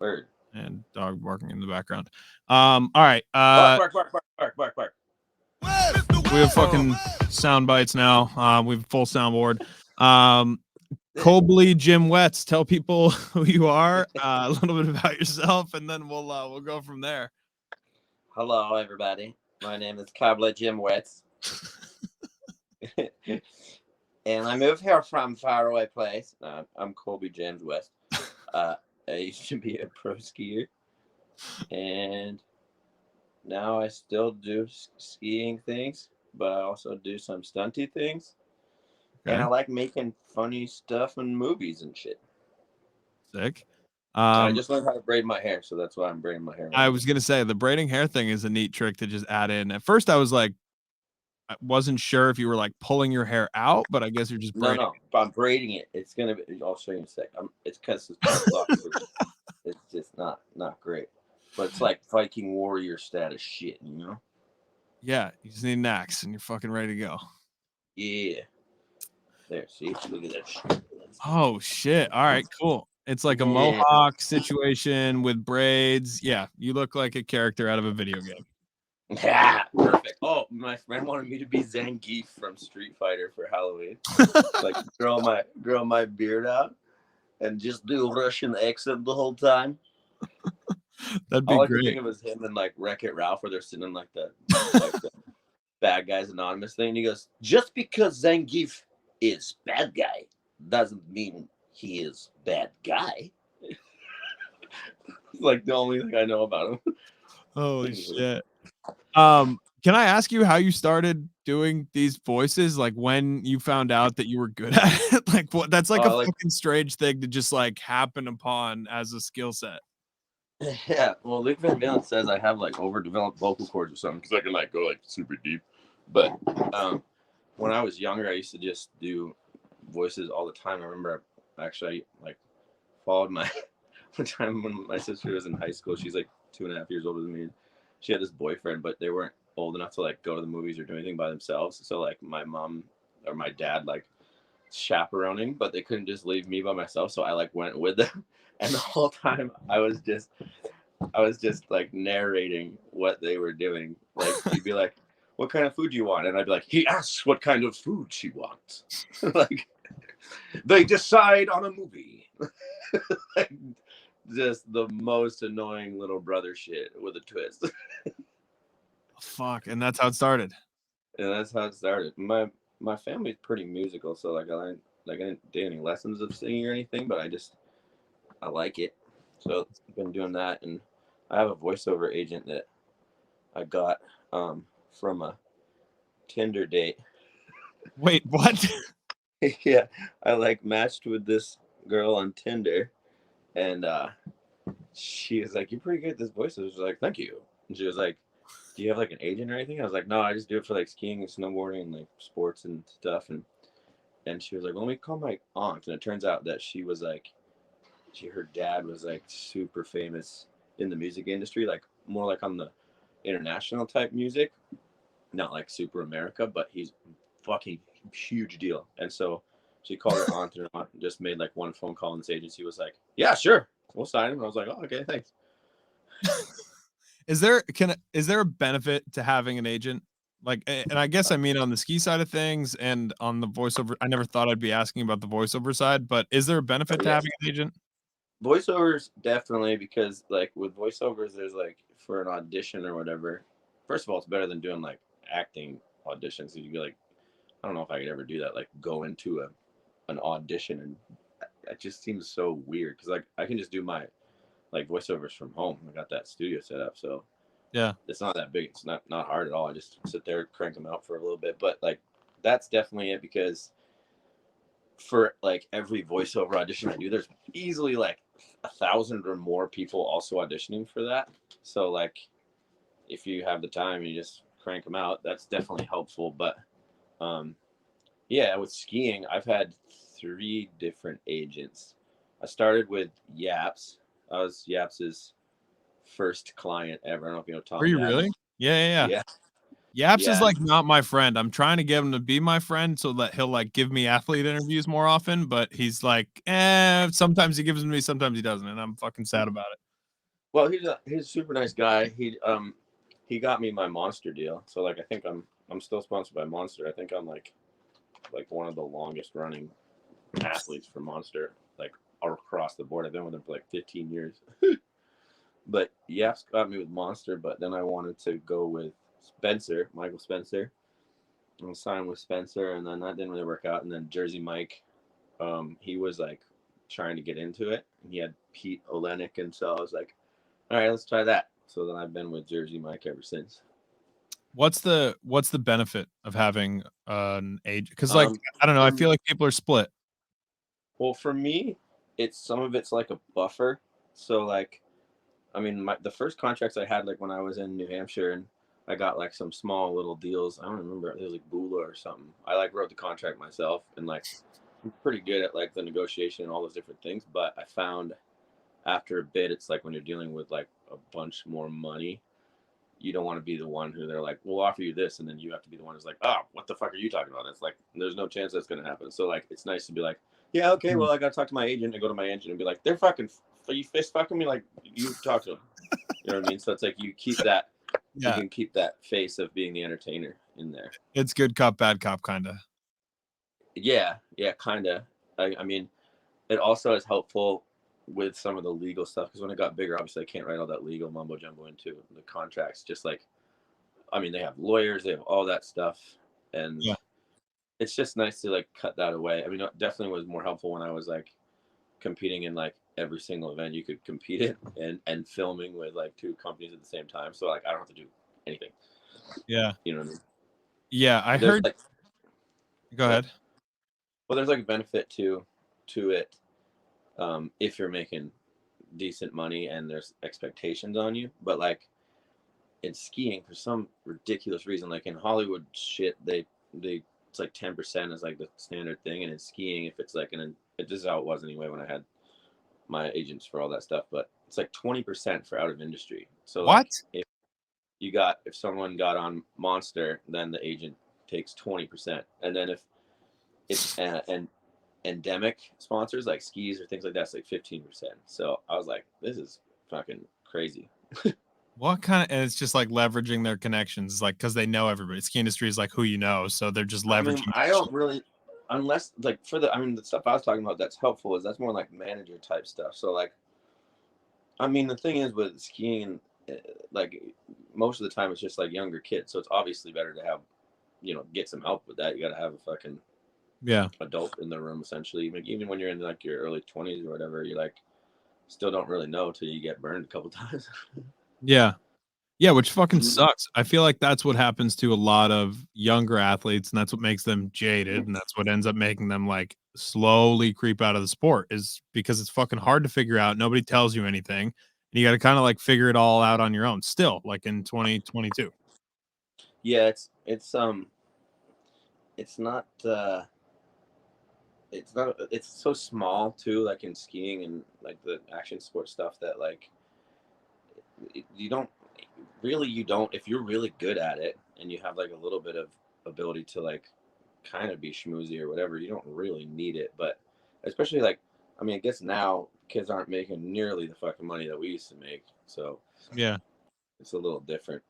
Bird. And dog barking in the background. All right. Bark, bark, bark, bark, bark, bark. We have fucking sound bites now. We have a full soundboard. Colby Jim West, tell people who you are, a little bit about yourself, and then we'll go from there. Hello, everybody. My name is Colby James West. And I moved here from faraway place. I'm Colby James West. I used to be a pro skier. And now I still do skiing things, but I also do some stunty things. Okay. And I like making funny stuff in movies and shit. Sick. I just learned how to braid my hair, so that's why I'm braiding my hair. I was gonna say the braiding hair thing is a neat trick to just add in. At first, I was like, I wasn't sure if you were like pulling your hair out, but I guess you're just braiding. No, I'm braiding it. It's gonna be. I'll show you in a sec. It's because it's just not great, but it's like Viking warrior status shit, you know? Yeah, you just need an axe and you're fucking ready to go. Yeah. There, see, look at that shit. Oh shit! All right, cool. It's like a mohawk situation with braids. Yeah, you look like a character out of a video game. Yeah, perfect. Oh, my friend wanted me to be Zangief from Street Fighter for Halloween. Like grow my beard out and just do a Russian accent the whole time. That'd be all great. I could think of was him and like Wreck-It Ralph, where they're sitting in like the Bad Guys Anonymous thing. And he goes, "Just because Zangief is bad guy doesn't mean he is bad guy." Like the only thing I know about him. Holy shit. Can I ask you how you started doing these voices? Like when you found out that you were good at it? Like what? That's like a fucking strange thing to just like happen upon as a skill set. Yeah, well, Luke Van Valen says I have like overdeveloped vocal cords or something because I can like go like super deep. But when I was younger, I used to just do voices all the time. I remember actually like followed my one time when my sister was in high school. She's like 2.5 years older than me. She had this boyfriend, but they weren't old enough to like go to the movies or do anything by themselves. So like my mom or my dad like chaperoning, but they couldn't just leave me by myself. So I like went with them, and the whole time I was just like narrating what they were doing. Like he'd be like, "What kind of food do you want?" And I'd be like, "He asks what kind of food she wants." Like they decide on a movie. Like, just the most annoying little brother shit with a twist. Fuck, and that's how it started. And that's how it started. My family's pretty musical, so like I didn't do any lessons of singing or anything, but I like it. So I've been doing that, and I have a voiceover agent that I got from a Tinder date. Wait, what? Yeah, I like matched with this girl on Tinder, and she was like, "You're pretty good at this voice." I was like, "Thank you." And she was like, "Do you have like an agent or anything?" I was like, "No, I just do it for like skiing and snowboarding and like sports and stuff." And she was like, "Well, let me call my aunt." And it turns out that she was like, her dad was like super famous in the music industry, like more like on the international type music, not like super America, but he's fucking huge deal. And so she called her aunt, and her aunt just made like one phone call, and this agency was like, "Yeah, sure, we'll sign him." And I was like, "Oh, okay, thanks." Is there a benefit to having an agent? Like, and I guess I mean on the ski side of things and on the voiceover. I never thought I'd be asking about the voiceover side, but is there a benefit to having an agent? Voiceovers, definitely, because like with voiceovers, there's like for an audition or whatever. First of all, it's better than doing like acting auditions. You'd be like, I don't know if I could ever do that. Like go into an audition, and it just seems so weird because like I can just do my like voiceovers from home. I got that studio set up, so yeah, it's not that big. It's not hard at all. I just sit there, crank them out for a little bit. But like that's definitely it, because for like every voiceover audition I do, there's easily like 1,000 or more people also auditioning for that. So like if you have the time, you just crank them out. That's definitely helpful. But yeah, with skiing, I've had 3 different agents. I started with Yaps. I was Yaps's first client ever. I don't know if you know Tom. Are you really? Yeah. Yaps is like not my friend. I'm trying to get him to be my friend so that he'll like give me athlete interviews more often, but he's like, sometimes he gives them to me, sometimes he doesn't, and I'm fucking sad about it. Well, he's a super nice guy. He got me my Monster deal. So like I think I'm still sponsored by Monster. I think I'm like one of the longest running athletes for Monster, like all across the board. I've been with them for like 15 years. But Yaps got me with Monster, but then I wanted to go with Michael Spencer, and sign with Spencer, and then that didn't really work out. And then Jersey Mike, he was like trying to get into it, and he had Pete Olenek, and so I was like, all right, let's try that. So then I've been with Jersey Mike ever since. What's the benefit of having an agent? Because like I don't know, I feel like people are split. Well, for me, some of it's like a buffer. So like, I mean, the first contracts I had, like when I was in New Hampshire, and I got like some small little deals. I don't remember, it was like Bula or something. I like wrote the contract myself, and like I'm pretty good at like the negotiation and all those different things. But I found after a bit, it's like when you're dealing with like a bunch more money, you don't want to be the one who they're like, we'll offer you this, and then you have to be the one who's like, oh, what the fuck are you talking about? It's like there's no chance that's gonna happen. So like it's nice to be like, yeah, okay, well I gotta talk to my agent, and go to my agent and be like, they're fucking, are you fist fucking me? Like you talk to them. You know what I mean? So it's like you keep that, you can keep that face of being the entertainer in there. It's good cop, bad cop, kind of. Yeah, kind of. I mean, it also is helpful with some of the legal stuff, because when it got bigger, obviously I can't write all that legal mumbo jumbo into the contracts. Just like, I mean, they have lawyers, they have all that stuff, and it's just nice to like cut that away. I mean, it definitely was more helpful when I was like competing in like every single event you could compete in, and filming with like 2 companies at the same time. So like I don't have to do anything. Yeah. You know what I mean? Yeah, I heard. Like, go ahead. Well, there's like a benefit to it, if you're making decent money and there's expectations on you. But like in skiing, for some ridiculous reason, like in Hollywood shit, they it's like 10% is like the standard thing, and in skiing, if it's like this is how it was anyway when I had my agents for all that stuff, but it's like 20% for out of industry. So what? Like if someone got on Monster, then the agent takes 20%, and then if it's an endemic sponsors like skis or things like that's like 15%. So I was like, this is fucking crazy. What kind of? And it's just like leveraging their connections, like because they know everybody. Ski industry is like who you know, so they're just leveraging. I mean, I don't really, unless like the stuff I was talking about that's helpful is that's more like manager type stuff. So like, I mean, the thing is with skiing, like most of the time it's just like younger kids, so it's obviously better to have, get some help with that. You got to have a fucking adult in the room essentially. Even when you're in like your early 20s or whatever, you're like still don't really know till you get burned a couple times. Yeah, which fucking sucks. I feel like that's what happens to a lot of younger athletes, and that's what makes them jaded, and that's what ends up making them like slowly creep out of the sport, is because it's fucking hard to figure out. Nobody tells you anything, and you got to kind of like figure it all out on your own. Still, like in 2022. Yeah, it's not it's so small too, like in skiing and like the action sport stuff, that like you don't if you're really good at it and you have like a little bit of ability to like kind of be schmoozy or whatever, you don't really need it. But especially like, I mean, I guess now kids aren't making nearly the fucking money that we used to make, so Yeah, it's a little different.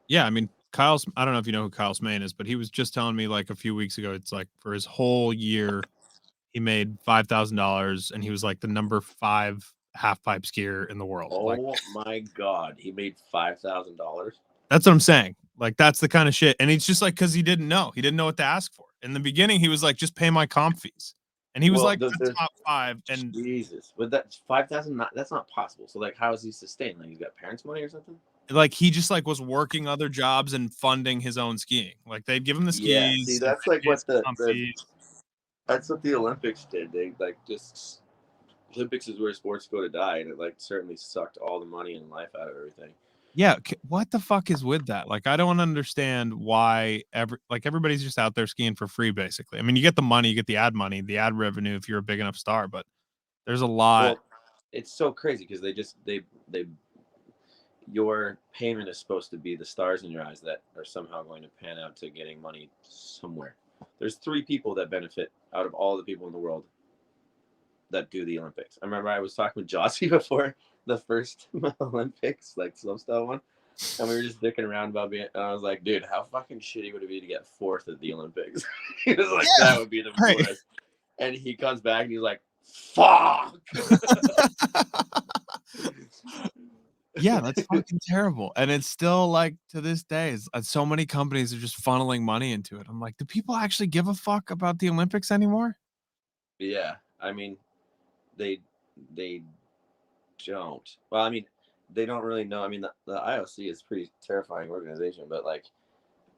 yeah. I mean, I don't know if you know who Kyle Smain is, but he was just telling me like a few weeks ago. It's like for his whole year, he made $5,000, and he was like the number 5 half pipe skier in the world. Oh my god, he made $5,000. That's what I'm saying. Like that's the kind of shit, and it's just like because he didn't know what to ask for in the beginning. He was like, just pay my comp fees, and he was like the top 5. And Jesus, with that 5,000, that's not possible. So like, how is he sustained? Like he's got parents' money or something? like he just like was working other jobs and funding his own skiing. Like they'd give him the skis. Yeah, see, that's like what that's what the Olympics did. They like just Olympics is where sports go to die, and it like certainly sucked all the money and life out of everything. Yeah, what the fuck is with that? Like, I don't understand why everybody's just out there skiing for free, basically. I mean, you get the money, you get the ad revenue if you're a big enough star, but there's a lot. Well, it's so crazy because they your payment is supposed to be the stars in your eyes that are somehow going to pan out to getting money somewhere. There's 3 people that benefit out of all the people in the world that do the Olympics. I remember I was talking with Jossie before, the first Olympics, like slopestyle one, and we were just dicking around about being. And I was like, dude, how fucking shitty would it be to get 4th at the Olympics? He was like, that would be the worst. And he comes back and he's like, fuck. Yeah, that's fucking terrible. And it's still like to this day, so many companies are just funneling money into it. I'm like, do people actually give a fuck about the Olympics anymore? Yeah, I mean, they don't. Well, I mean, they don't really know. I mean, the IOC is a pretty terrifying organization, but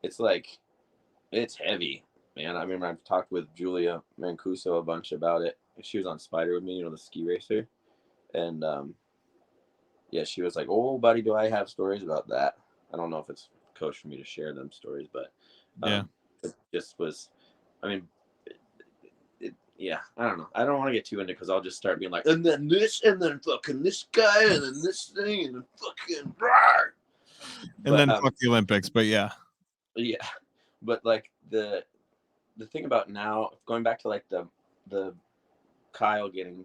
it's heavy, man. I remember I've talked with Julia Mancuso a bunch about it. She was on Spider with me, the ski racer, and yeah, she was like, "Oh, buddy, do I have stories about that?" I don't know if it's coach for me to share them stories, but yeah, it just was. I mean, yeah, I don't know. I don't want to get too into it because I'll just start being like, and then this, and then fucking this guy, and then this thing, and then fucking, and then fuck the Olympics. But yeah, but like the thing about now, going back to like the Kyle getting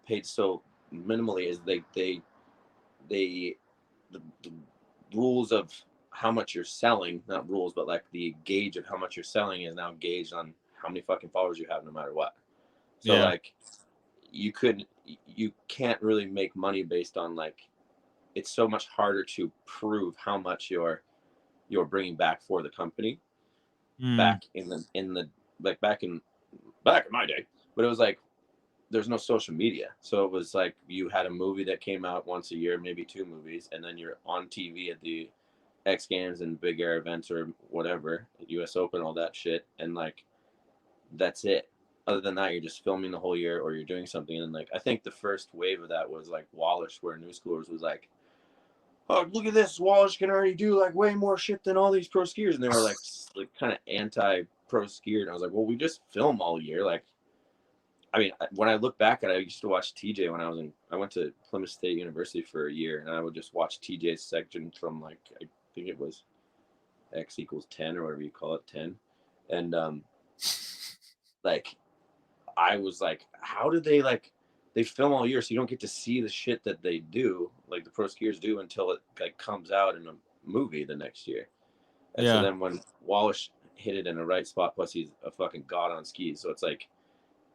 paid so minimally is the rules of how much you're selling, not rules, but like the gauge of how much you're selling is now gauged on how many fucking followers you have no matter what. So like you can't really make money based on like, it's so much harder to prove how much you're bringing back for the company back in the like back in my day. But it was like there's no social media, so it was like you had a movie that came out once a year, maybe 2 movies, and then you're on TV at the X Games and big air events or whatever, US Open, all that shit, and like that's it. Other than that, you're just filming the whole year or you're doing something. And like I think the first wave of that was like Wallace, where new schoolers was like, oh, look at this, Wallace can already do like way more shit than all these pro skiers, and they were like kind of anti pro skier. And I was like, well, we just film all year. Like, I mean, when I look back at it, I used to watch TJ when I went to Plymouth State University for a year, and I would just watch TJ's section from like, I think it was X equals 10 or whatever you call it, 10. And like, I was like, how did they film all year so you don't get to see the shit that they do, like the pro skiers do, until it like comes out in a movie the next year. And so then when Wallace hit it in the right spot, plus he's a fucking god on skis, so it's like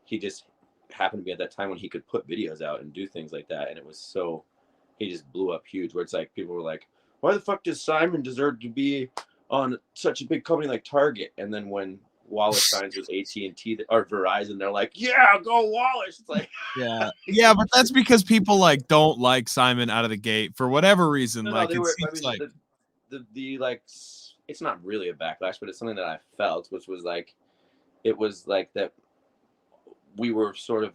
he just happened to be at that time when he could put videos out and do things like that, and it was so he just blew up huge, where it's like people were like, why the fuck does Simon deserve to be on such a big company like Target? And then when Wallace signs with AT&T or Verizon, they're like, yeah, go Wallace. It's like, yeah, but that's because people like don't like Simon out of the gate for whatever reason. No, they were. I mean, like the like, it's not really a backlash, but it's something that I felt, which was like, it was like that we were sort of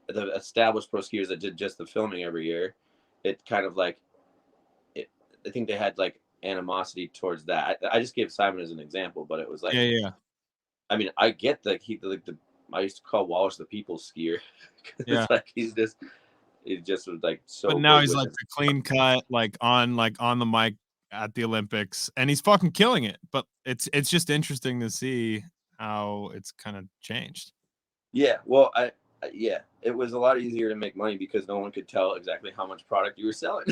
the established pro skiers that did just the filming every year. It kind of like, I think they had like animosity towards that. I just gave Simon as an example, but it was like, I mean, I get that I used to call Wallace the people's skier. It's like he just was like so. But now he's like the clean cut, like on the mic at the Olympics, and he's fucking killing it. But it's just interesting to see how it's kind of changed. Yeah, well, yeah, it was a lot easier to make money because no one could tell exactly how much product you were selling.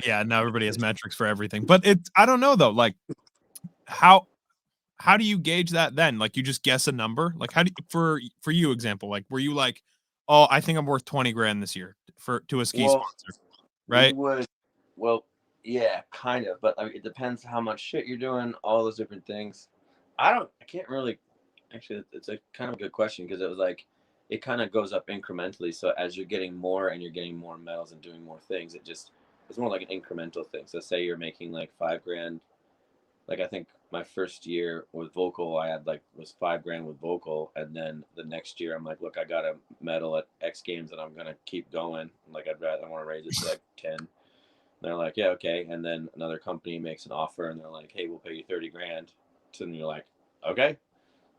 Yeah, now everybody has metrics for everything. But I don't know though, like how do you gauge that then? Like you just guess a number? Like how do you, for you example, like were you like, oh, I think I'm worth 20 grand this year to a ski sponsor, right? Well, yeah, kind of, but I mean, it depends how much shit you're doing, all those different things. I can't really, actually, it's a kind of a good question because it was like, it kind of goes up incrementally. So as you're getting more and you're getting more medals and doing more things, it's more like an incremental thing. So say you're making like 5 grand. Like I think my first year with vocal, I had was 5 grand with vocal, and then the next year I'm like, look, I got a medal at X Games, and I'm gonna keep going. Like I want to raise it to like 10. And they're like, yeah, okay. And then another company makes an offer, and they're like, hey, we'll pay you 30 grand. So then you're like, okay.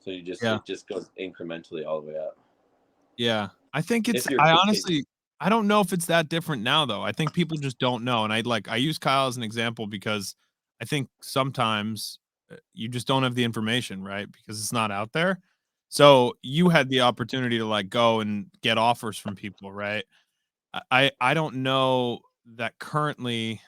So it just goes incrementally all the way up. Yeah, I think I don't know if it's that different now though. I think people just don't know, and I use Kyle as an example because I think sometimes you just don't have the information, right? Because it's not out there. So you had the opportunity to like go and get offers from people, right? I don't know that currently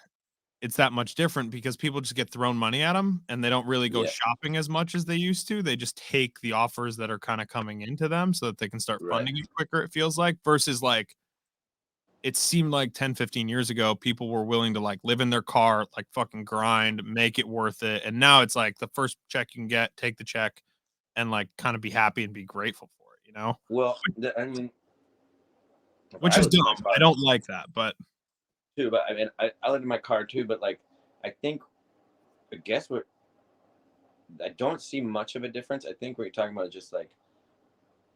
it's that much different because people just get thrown money at them and they don't really go Yeah. shopping as much as they used to. They just take the offers that are kind of coming into them so that they can start Right. funding it quicker, it feels like, versus like it seemed like 10, 15 years ago, people were willing to like live in their car, like fucking grind, make it worth it. And now it's like the first check you can get, take the check and like kind of be happy and be grateful for it, you know? Well, I mean, if Which I is lived in dumb. my I car don't like that, but too, but I mean, I lived in my car too, but like, I think, I guess what I don't see much of a difference. I think what you're talking about is just like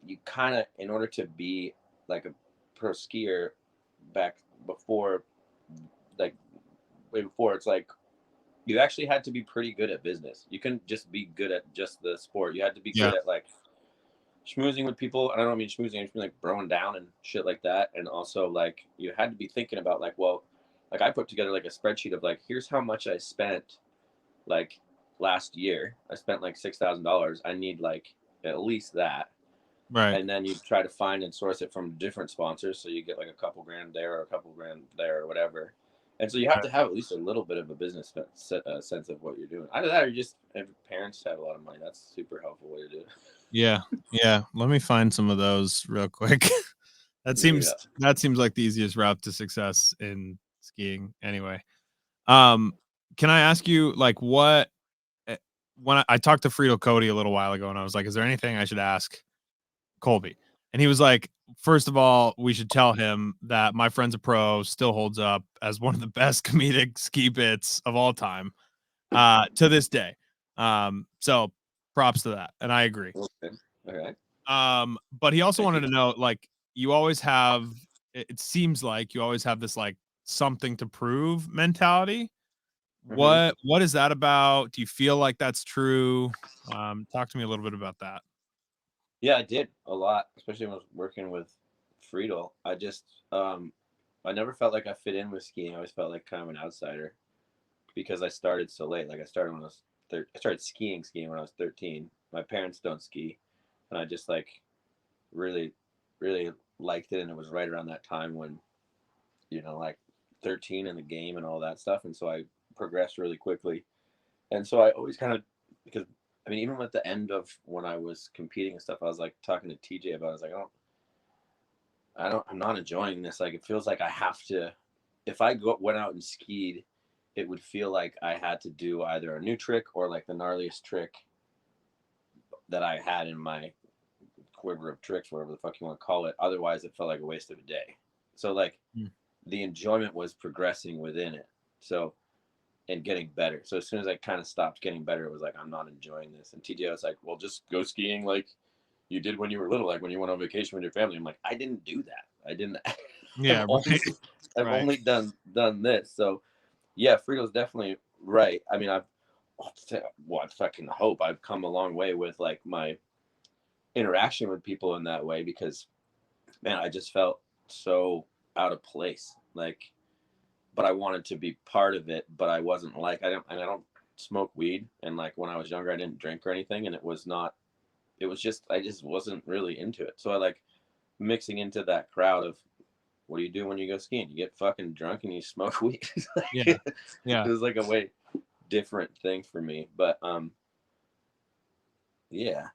you kind of, in order to be like a pro skier back before, like way before, it's like you actually had to be pretty good at business. You couldn't just be good at just the sport. You had to be yeah, good at like schmoozing with people. I don't mean schmoozing, I just mean like throwing down and shit like that. And also like you had to be thinking about like, well, like I put together like a spreadsheet of like, here's how much I spent like last year. I spent like $6,000. I need like at least that. right. And then you try to find and source it from different sponsors. So you get like a couple grand there or a couple grand there or whatever. And so you have Right. to have at least a little bit of a business sense of what you're doing. Either that or you just, if parents have a lot of money, that's a super helpful way to do it. Yeah. Yeah. Let me find some of those real quick. That Yeah. seems like the easiest route to success in skiing anyway. Um, can I ask you like what eh, when I talked to Frito Cody a little while ago and I was like, is there anything I should ask Colby? And he was like, first of all, we should tell him that My Friend's a Pro still holds up as one of the best comedic ski bits of all time, to this day. So props to that. And I agree. Okay. All right. But he also Thank wanted you. to know, like, you always have it seems like you always have this like something to prove mentality. Hmm. What is that about? Do you feel like that's true? Talk to me a little bit about that. Yeah, I did a lot, especially when I was working with Friedel. I never felt like I fit in with skiing. I always felt like kind of an outsider because I started so late. Like I started when I was I started skiing when I was 13. My parents don't ski, and I just like really, really liked it. And it was right around that time when, like 13 in the game and all that stuff. And so I progressed really quickly. And so I always kind of, because I mean, even at the end of when I was competing and stuff, I was like talking to TJ about it. I was like, I'm not enjoying this. Like, it feels like I have to, if I went out and skied, it would feel like I had to do either a new trick or like the gnarliest trick that I had in my quiver of tricks, whatever the fuck you want to call it. Otherwise, it felt like a waste of a day. So, like, Mm. the enjoyment was progressing within it. So, and getting better. So as soon as I kind of stopped getting better, it was like, I'm not enjoying this. And TJ was like, well, just go skiing like you did when you were little, like when you went on vacation with your family. I'm like, I didn't do that. I didn't. I've Yeah, only, right. I've Right. only done this. So yeah, Frito's definitely right. I mean, I fucking hope I've come a long way with like my interaction with people in that way because man, I just felt so out of place. Like, but I wanted to be part of it, but I wasn't like I don't smoke weed, and like when I was younger I didn't drink or anything, and it was just I just wasn't really into it. So I like mixing into that crowd of what do you do when you go skiing? You get fucking drunk and you smoke weed. Like, Yeah. it Yeah. was like a way different thing for me. But yeah.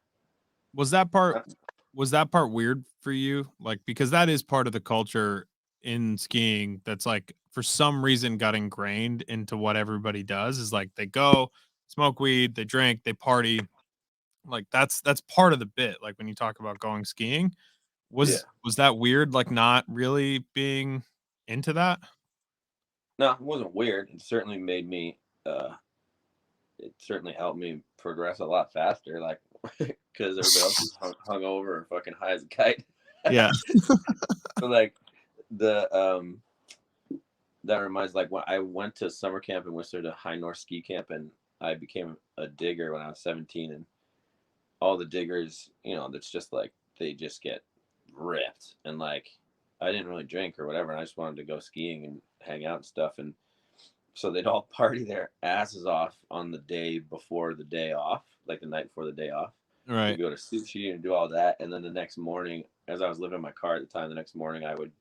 Was that part was that part weird for you? Like, because that is part of the culture in skiing that's like for some reason got ingrained into what everybody does is like they go smoke weed, they drink, they party. Like that's part of the bit. Like when you talk about going skiing, Yeah. was that weird? Like not really being into that? No, it wasn't weird. It certainly made me it certainly helped me progress a lot faster, like because everybody else is hung over and fucking high as a kite. Yeah. So like the that reminds like when I went to summer camp in Whistler to High North Ski Camp, and I became a digger when I was 17, and all the diggers, that's just like they just get ripped, and like I didn't really drink or whatever, and I just wanted to go skiing and hang out and stuff, and so they'd all party their asses off on the day before the day off, like the night before the day off. We Right. go to sushi and do all that, and then the next morning, as I was living in my car at the time, the next morning I would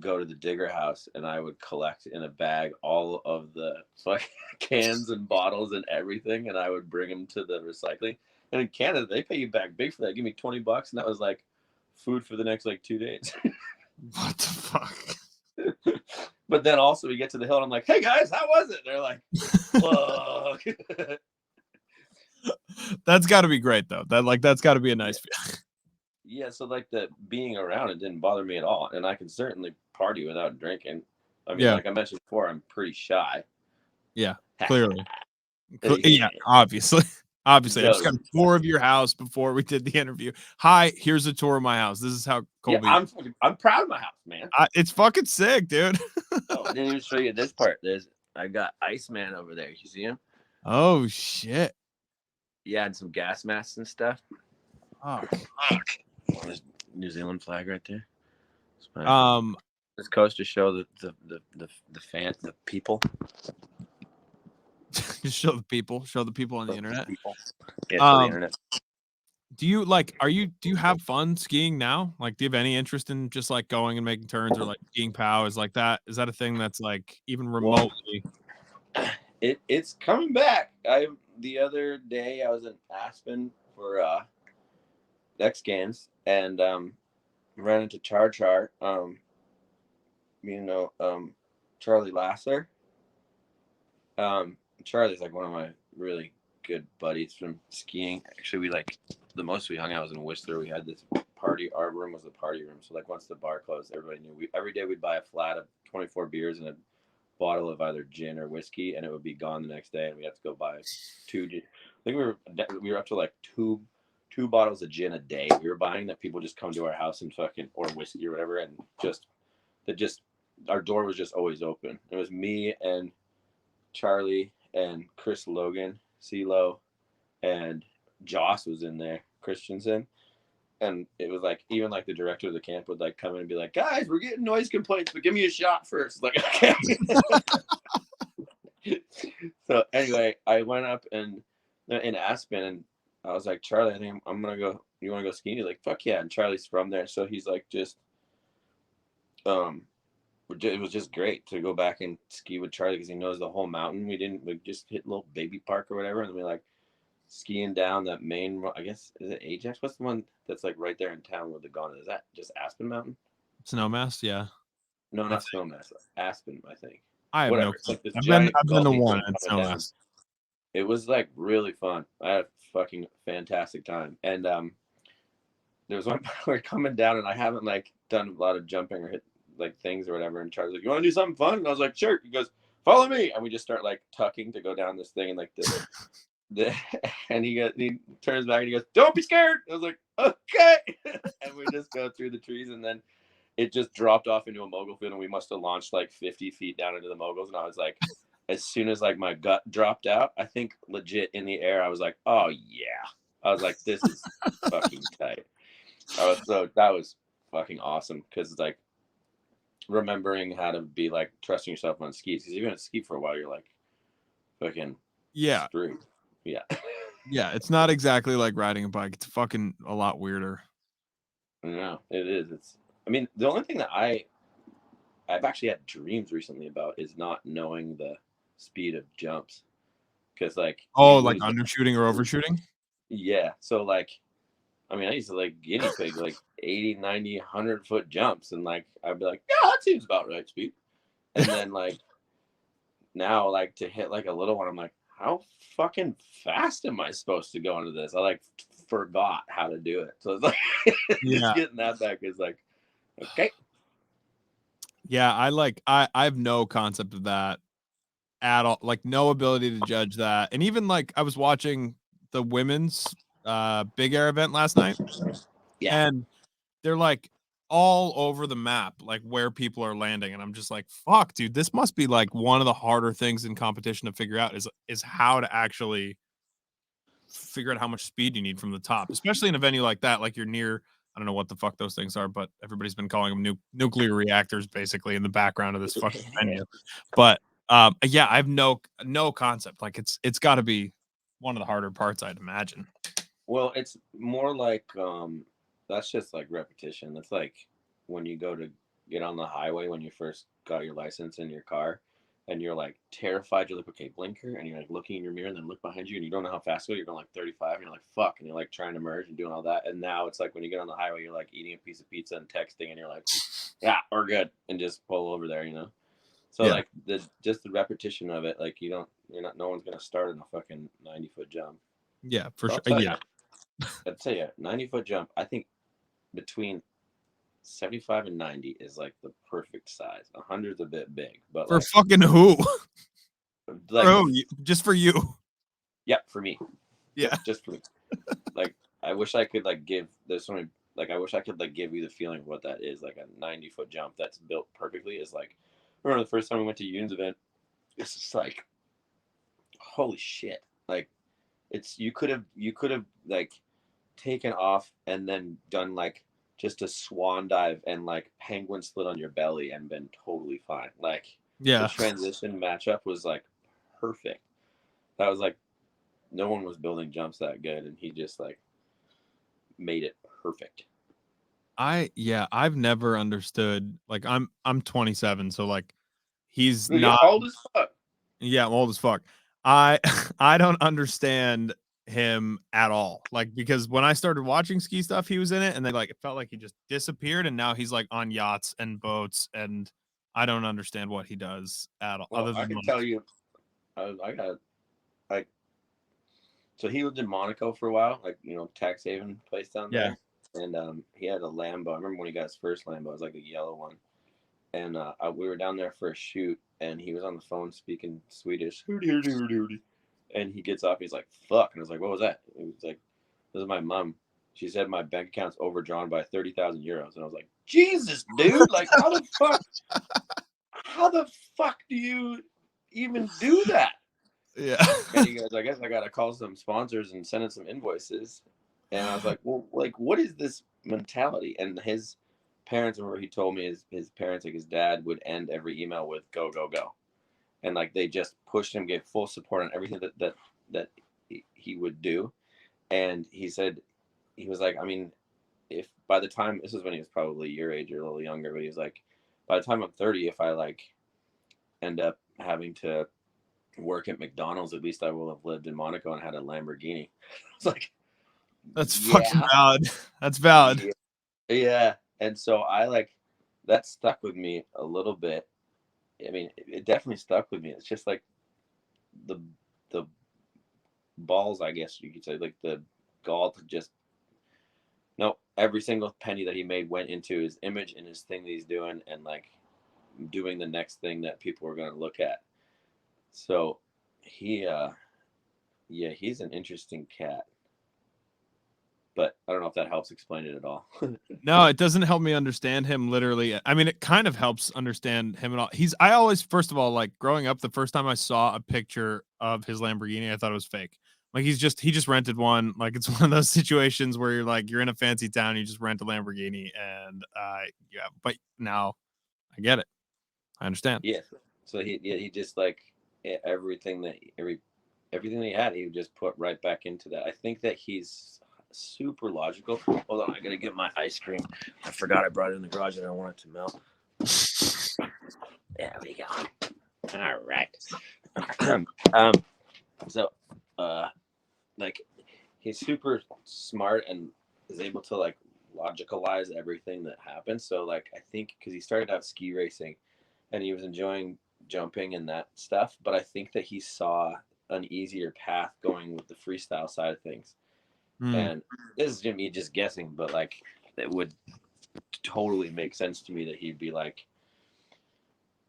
go to the Digger house and I would collect in a bag all of the fucking cans and bottles and everything, and I would bring them to the recycling. And in Canada, they pay you back big for that. Give me $20, and that was like food for the next like 2 days. What the fuck? But then also we get to the hill and I'm like, hey guys, how was it? They're like, fuck. That's got to be great though. That's got to be a nice feeling. Yeah, so like the being around it didn't bother me at all, and I can certainly party without drinking. I mean, like I mentioned before, I'm pretty shy. Yeah, clearly. Yeah, obviously. Obviously, I just got a tour of your house before we did the interview. Hi, here's a tour of my house. This is how Colby. Yeah, I'm proud of my house, man. It's fucking sick, dude. Oh, I didn't even show you this part. I got Iceman over there. You see him? Oh shit. Yeah, and some gas masks and stuff. Oh, there's New Zealand flag right there. This goes to show the people. Just show the people on the internet. Yeah, show the internet. Do you have fun skiing now? Like, do you have any interest in just like going and making turns or like skiing POW? Is that a thing that's like even remotely? Well, it's coming back. The other day I was in Aspen for X Games and ran into Char, Charlie Lasser. Charlie's like one of my really good buddies from skiing. Actually, the most we hung out was in Whistler. We had this party. Our room was the party room. So like once the bar closed, everybody knew. Every day we'd buy a flat of 24 beers and a bottle of either gin or whiskey, and it would be gone the next day. And we had to go buy two. I think we were up to like two bottles of gin a day. We were buying that people just come to our house and or whiskey or whatever, and our door was just always open. It was me and Charlie and Chris Logan, CeeLo, and Joss was in there, Christensen. And it was like, even like the director of the camp would like come in and be like, guys, we're getting noise complaints, but give me a shot first. Like, okay. So anyway, I went up in Aspen and I was like, Charlie, I think I'm going to go. You want to go skiing? He's like, fuck yeah. And Charlie's from there. So he's like, it was just great to go back and ski with Charlie because he knows the whole mountain. We just hit a little baby park or whatever, and then we like skiing down that main. I guess is it Ajax? What's the one that's like right there in town with the Ghana? Is that just Aspen Mountain? Snowmass, yeah. No, not Snowmass. Aspen, I think. I have whatever. No. Like I've been the one at Snowmass. It was like really fun. I had a fucking fantastic time, and there was one part where coming down, and I haven't like done a lot of jumping or hit like things or whatever, and Charlie's like, you want to do something fun? And I was like, sure. He goes, follow me, and we just start like tucking to go down this thing, and like and he turns back and he goes, don't be scared. I was like, okay. And we just go through the trees, and then it just dropped off into a mogul field, and we must have launched like 50 feet down into the moguls. And I was like, as soon as like my gut dropped out, I think legit in the air, I was like, oh yeah. I was like, this is fucking tight. That was fucking awesome because it's like remembering how to be like trusting yourself on skis, because you're gonna ski for a while, you're like fucking screwed. Yeah. It's not exactly like riding a bike. It's fucking a lot weirder. No, it is. I mean, the only thing that I've actually had dreams recently about is not knowing the speed of jumps, because like like undershooting or overshooting. Yeah, so like I mean, I used to like guinea pig like 80, 90, 100 foot jumps, and like I'd be like, yeah, that seems about right speed. And then like now, like to hit like a little one, I'm like, how fucking fast am I supposed to go into this? I like forgot how to do it, so it's like just getting that back is like, okay. Yeah, I have no concept of that at all. Like no ability to judge that. And even like I was watching the women's big air event last night. Yeah. And they're like all over the map, like where people are landing. And I'm just like, fuck, dude, this must be like one of the harder things in competition to figure out is how to actually figure out how much speed you need from the top, especially in a venue like that. Like you're near, I don't know what the fuck those things are, but everybody's been calling them nuclear reactors basically in the background of this fucking venue. But yeah, I have no concept. Like it's got to be one of the harder parts, I'd imagine. Well, it's more like that's just like repetition. That's like when you go to get on the highway when you first got your license in your car, and you're like terrified. You're like, okay, blinker, and you're like looking in your mirror, and then look behind you, and you don't know how fast to go. You're going like 35, and you're like, fuck, and you're like trying to merge and doing all that. And now it's like when you get on the highway, you're like eating a piece of pizza and texting, and you're like, yeah, we're good, and just pull over there, you know. So like just the repetition of it, like no one's gonna start in a fucking 90-foot jump. Yeah, for sure. Yeah, I'd say a 90-foot jump. I think between 75 and 90 is like the perfect size. 100's a bit big, but for like fucking who? Like, just for you. Yeah, for me. Yeah, just for me. Like, I wish I could like give. There's so many. Like, I wish I could like give you the feeling of what that is. Like a 90-foot jump that's built perfectly is like. I remember the first time we went to Yoon's event. It's just like, holy shit! Like, it's you could have like taken off and then done like just a swan dive and like penguin slid on your belly and been totally fine. Like, the transition matchup was like perfect. That was like, no one was building jumps that good, and he just like made it perfect. I've never understood. Like, I'm 27, so like he's Dude, not you're old as fuck. Yeah, I'm old as fuck. I I don't understand him at all. Like, because when I started watching ski stuff, he was in it, and then like it felt like he just disappeared, and now he's like on yachts and boats, and I don't understand what he does at all. Well, Other I than can like, tell you, I got like, so he lived in Monaco for a while, like, tax haven place down there, and he had a Lambo. I remember when he got his first Lambo, it was like a yellow one, and we were down there for a shoot, and he was on the phone speaking Swedish, and he gets off, he's like, fuck, and I was like, what was that? He was like, this is my mom. She said my bank account's overdrawn by 30,000 euros, and I was like, Jesus, dude, like, how the fuck do you even do that? Yeah. And he goes, I guess I gotta call some sponsors and send in some invoices. And I was like, well, like, what is this mentality? And his parents, remember, he told me his parents, like his dad, would end every email with "go go go," and like they just pushed him, gave full support on everything that he would do. And he said, he was like, I mean, if by the time, this is when he was probably your age or a little younger, but he was like, by the time I'm 30, if I like end up having to work at McDonald's, at least I will have lived in Monaco and had a Lamborghini. It's like, that's fucking valid. That's valid. Yeah. And so I like, that stuck with me a little bit. I mean, it definitely stuck with me. It's just like the balls, I guess you could say, like the gall to just, no, every single penny that he made went into his image and his thing that he's doing, and like doing the next thing that people are going to look at. So he's an interesting cat, but I don't know if that helps explain it at all. No, it doesn't help me understand him literally. I mean, it kind of helps understand him at all. I always, first of all, like growing up, the first time I saw a picture of his Lamborghini, I thought it was fake. Like he just rented one. Like, it's one of those situations where you're in a fancy town, you just rent a Lamborghini, and yeah, but now I get it. I understand. Yeah. So he just like everything that he had, he would just put right back into that. I think that he's super logical. Hold on, I gotta get my ice cream. I forgot I brought it in the garage and I want it to melt. There we go. All right. So like, he's super smart and is able to like logicalize everything that happens. So like, I think because he started out ski racing and he was enjoying jumping and that stuff, but I think that he saw an easier path going with the freestyle side of things. And this is me just guessing, but like, it would totally make sense to me that he'd be like,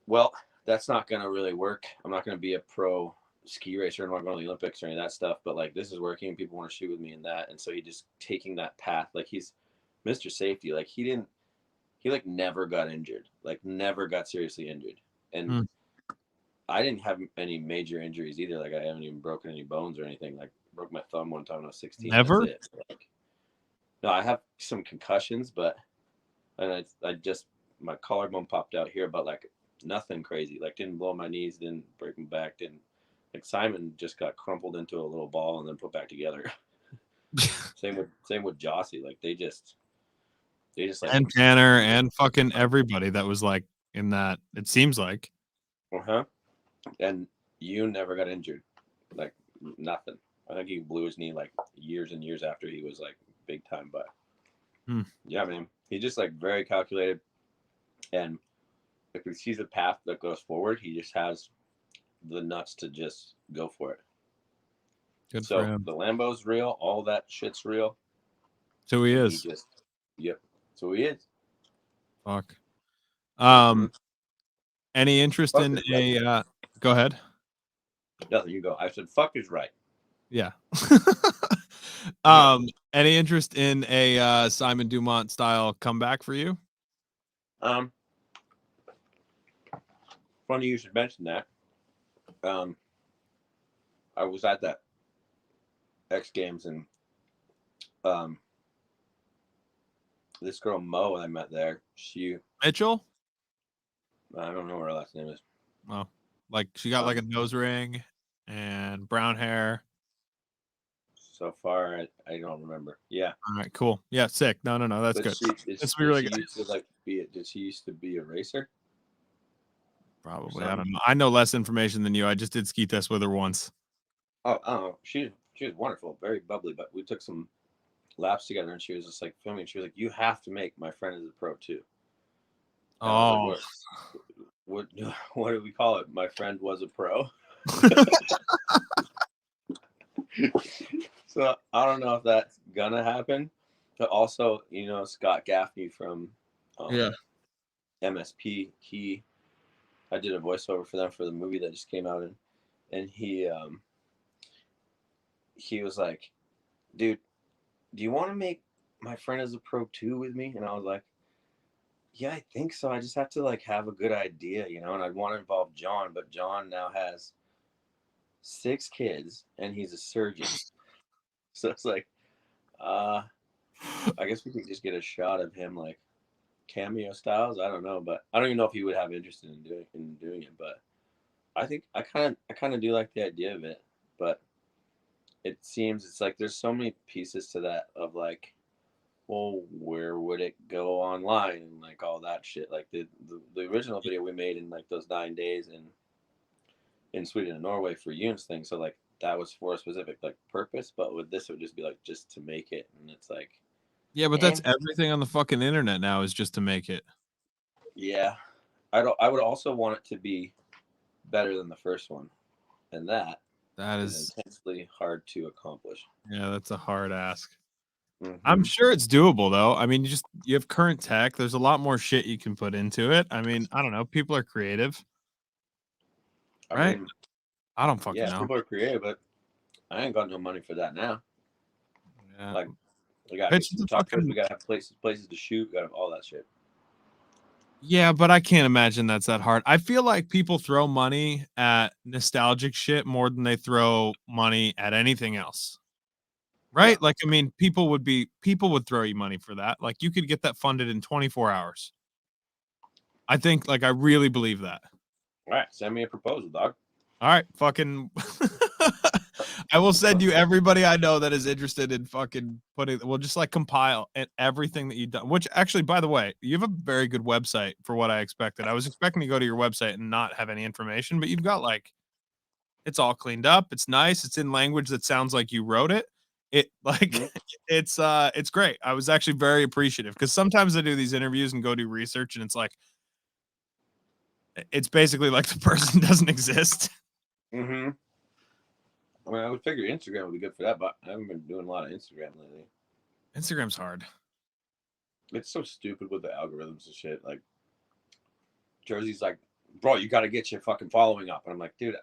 well, that's not going to really work. I'm not going to be a pro ski racer. I'm not going to the Olympics or any of that stuff, but like, this is working. People want to shoot with me in that. And so he just taking that path. Like, he's Mr. Safety. Like, he like never got injured, like never got seriously injured. And I didn't have any major injuries either. Like, I haven't even broken any bones or anything. Like, broke my thumb one time when I was 16. Never? That's it. Like, no, I have some concussions, but and I just, my collarbone popped out here, but like nothing crazy. Like, didn't blow my knees, didn't break my back, didn't, like, Simon just got crumpled into a little ball and then put back together. Same with Jossie. Like, they just, They just like and Tanner and fucking everybody that was like in that. It seems like. And you never got injured, like nothing. I think he blew his knee like years and years after he was like big time. But yeah, man, he's just like very calculated, and if he sees a path that goes forward, he just has the nuts to just go for it. Good for So him. the Lambo's real, all that shit's real. So he And is. he just, yep. So he is. Fuck. Mm-hmm. Any interest Fuck in is right. a? Go ahead. Nothing. You go. I said, "Fuck is right." Yeah. Any interest in a Simon Dumont style comeback for you? Um, Funny you should mention that. I was at that X Games, and um, this girl Mo I met there. She, Mitchell? I don't know what her last name is. Oh, like she got like a nose ring and brown hair. So far, I don't remember. Yeah. All right, cool. Yeah, sick. No, that's But good. That's did really she good. used to like be? Did she used to be a racer? Probably. I don't know. I know less information than you. I just did ski test with her once. Oh, she was wonderful, very bubbly. But we took some laps together, and she was just like filming. She was like, "You have to make my friend as a pro too." And I was like, Oh. what what do we call it? My friend was a pro. So I don't know if that's gonna happen. But also, Scott Gaffney from Yeah. MSP, I did a voiceover for them for the movie that just came out, and he was like, "Dude, do you want to make my friend as a pro too with me?" And I was like, "Yeah, I think so. I just have to like have a good idea, and I'd want to involve John, but John now has 6 kids and he's a surgeon." So it's like, I guess we could just get a shot of him like cameo styles. I don't know, but I don't even know if he would have interest in doing it. But I think I kind of do like the idea of it. But it seems it's like there's so many pieces to that of like, well, where would it go online and like all that shit. Like the original video we made in like those 9 days in Sweden and Norway for Yoon's thing. So like that was for a specific like purpose, but with this it would just be like just to make it, and it's like, Yeah, but that's everything on the fucking internet now is just to make it. yeah, I would also want it to be better than the first one, and that is intensely hard to accomplish. Yeah, that's a hard ask. Mm-hmm. I'm sure it's doable though. I mean, you have current tech. There's a lot more shit you can put into it. I mean, I don't know. People are creative, right? I don't fucking know. People are creative, but I ain't got no money for that now. Yeah. Like, we gotta get some tuckers, we gotta have places to shoot, we gotta have all that shit. Yeah, but I can't imagine that's that hard. I feel like people throw money at nostalgic shit more than they throw money at anything else. Right? Yeah. Like, I mean, people would throw you money for that. Like, you could get that funded in 24 hours. I think, like, I really believe that. All right, send me a proposal, dog. All right, fucking I will send you everybody I know that is interested in fucking we'll just like compile everything that you've done, which actually, by the way, you have a very good website for what I expected. I was expecting to go to your website and not have any information, but you've got like, it's all cleaned up. It's nice. It's in language that sounds like you wrote it. It like, it's great. I was actually very appreciative because sometimes I do these interviews and go do research and it's like, it's basically like the person doesn't exist. Mm-hmm. I mean, I would figure Instagram would be good for that, but I haven't been doing a lot of Instagram lately. Instagram's hard. It's so stupid with the algorithms and shit. Like, Jersey's like, bro, you got to get your fucking following up. And I'm like, dude,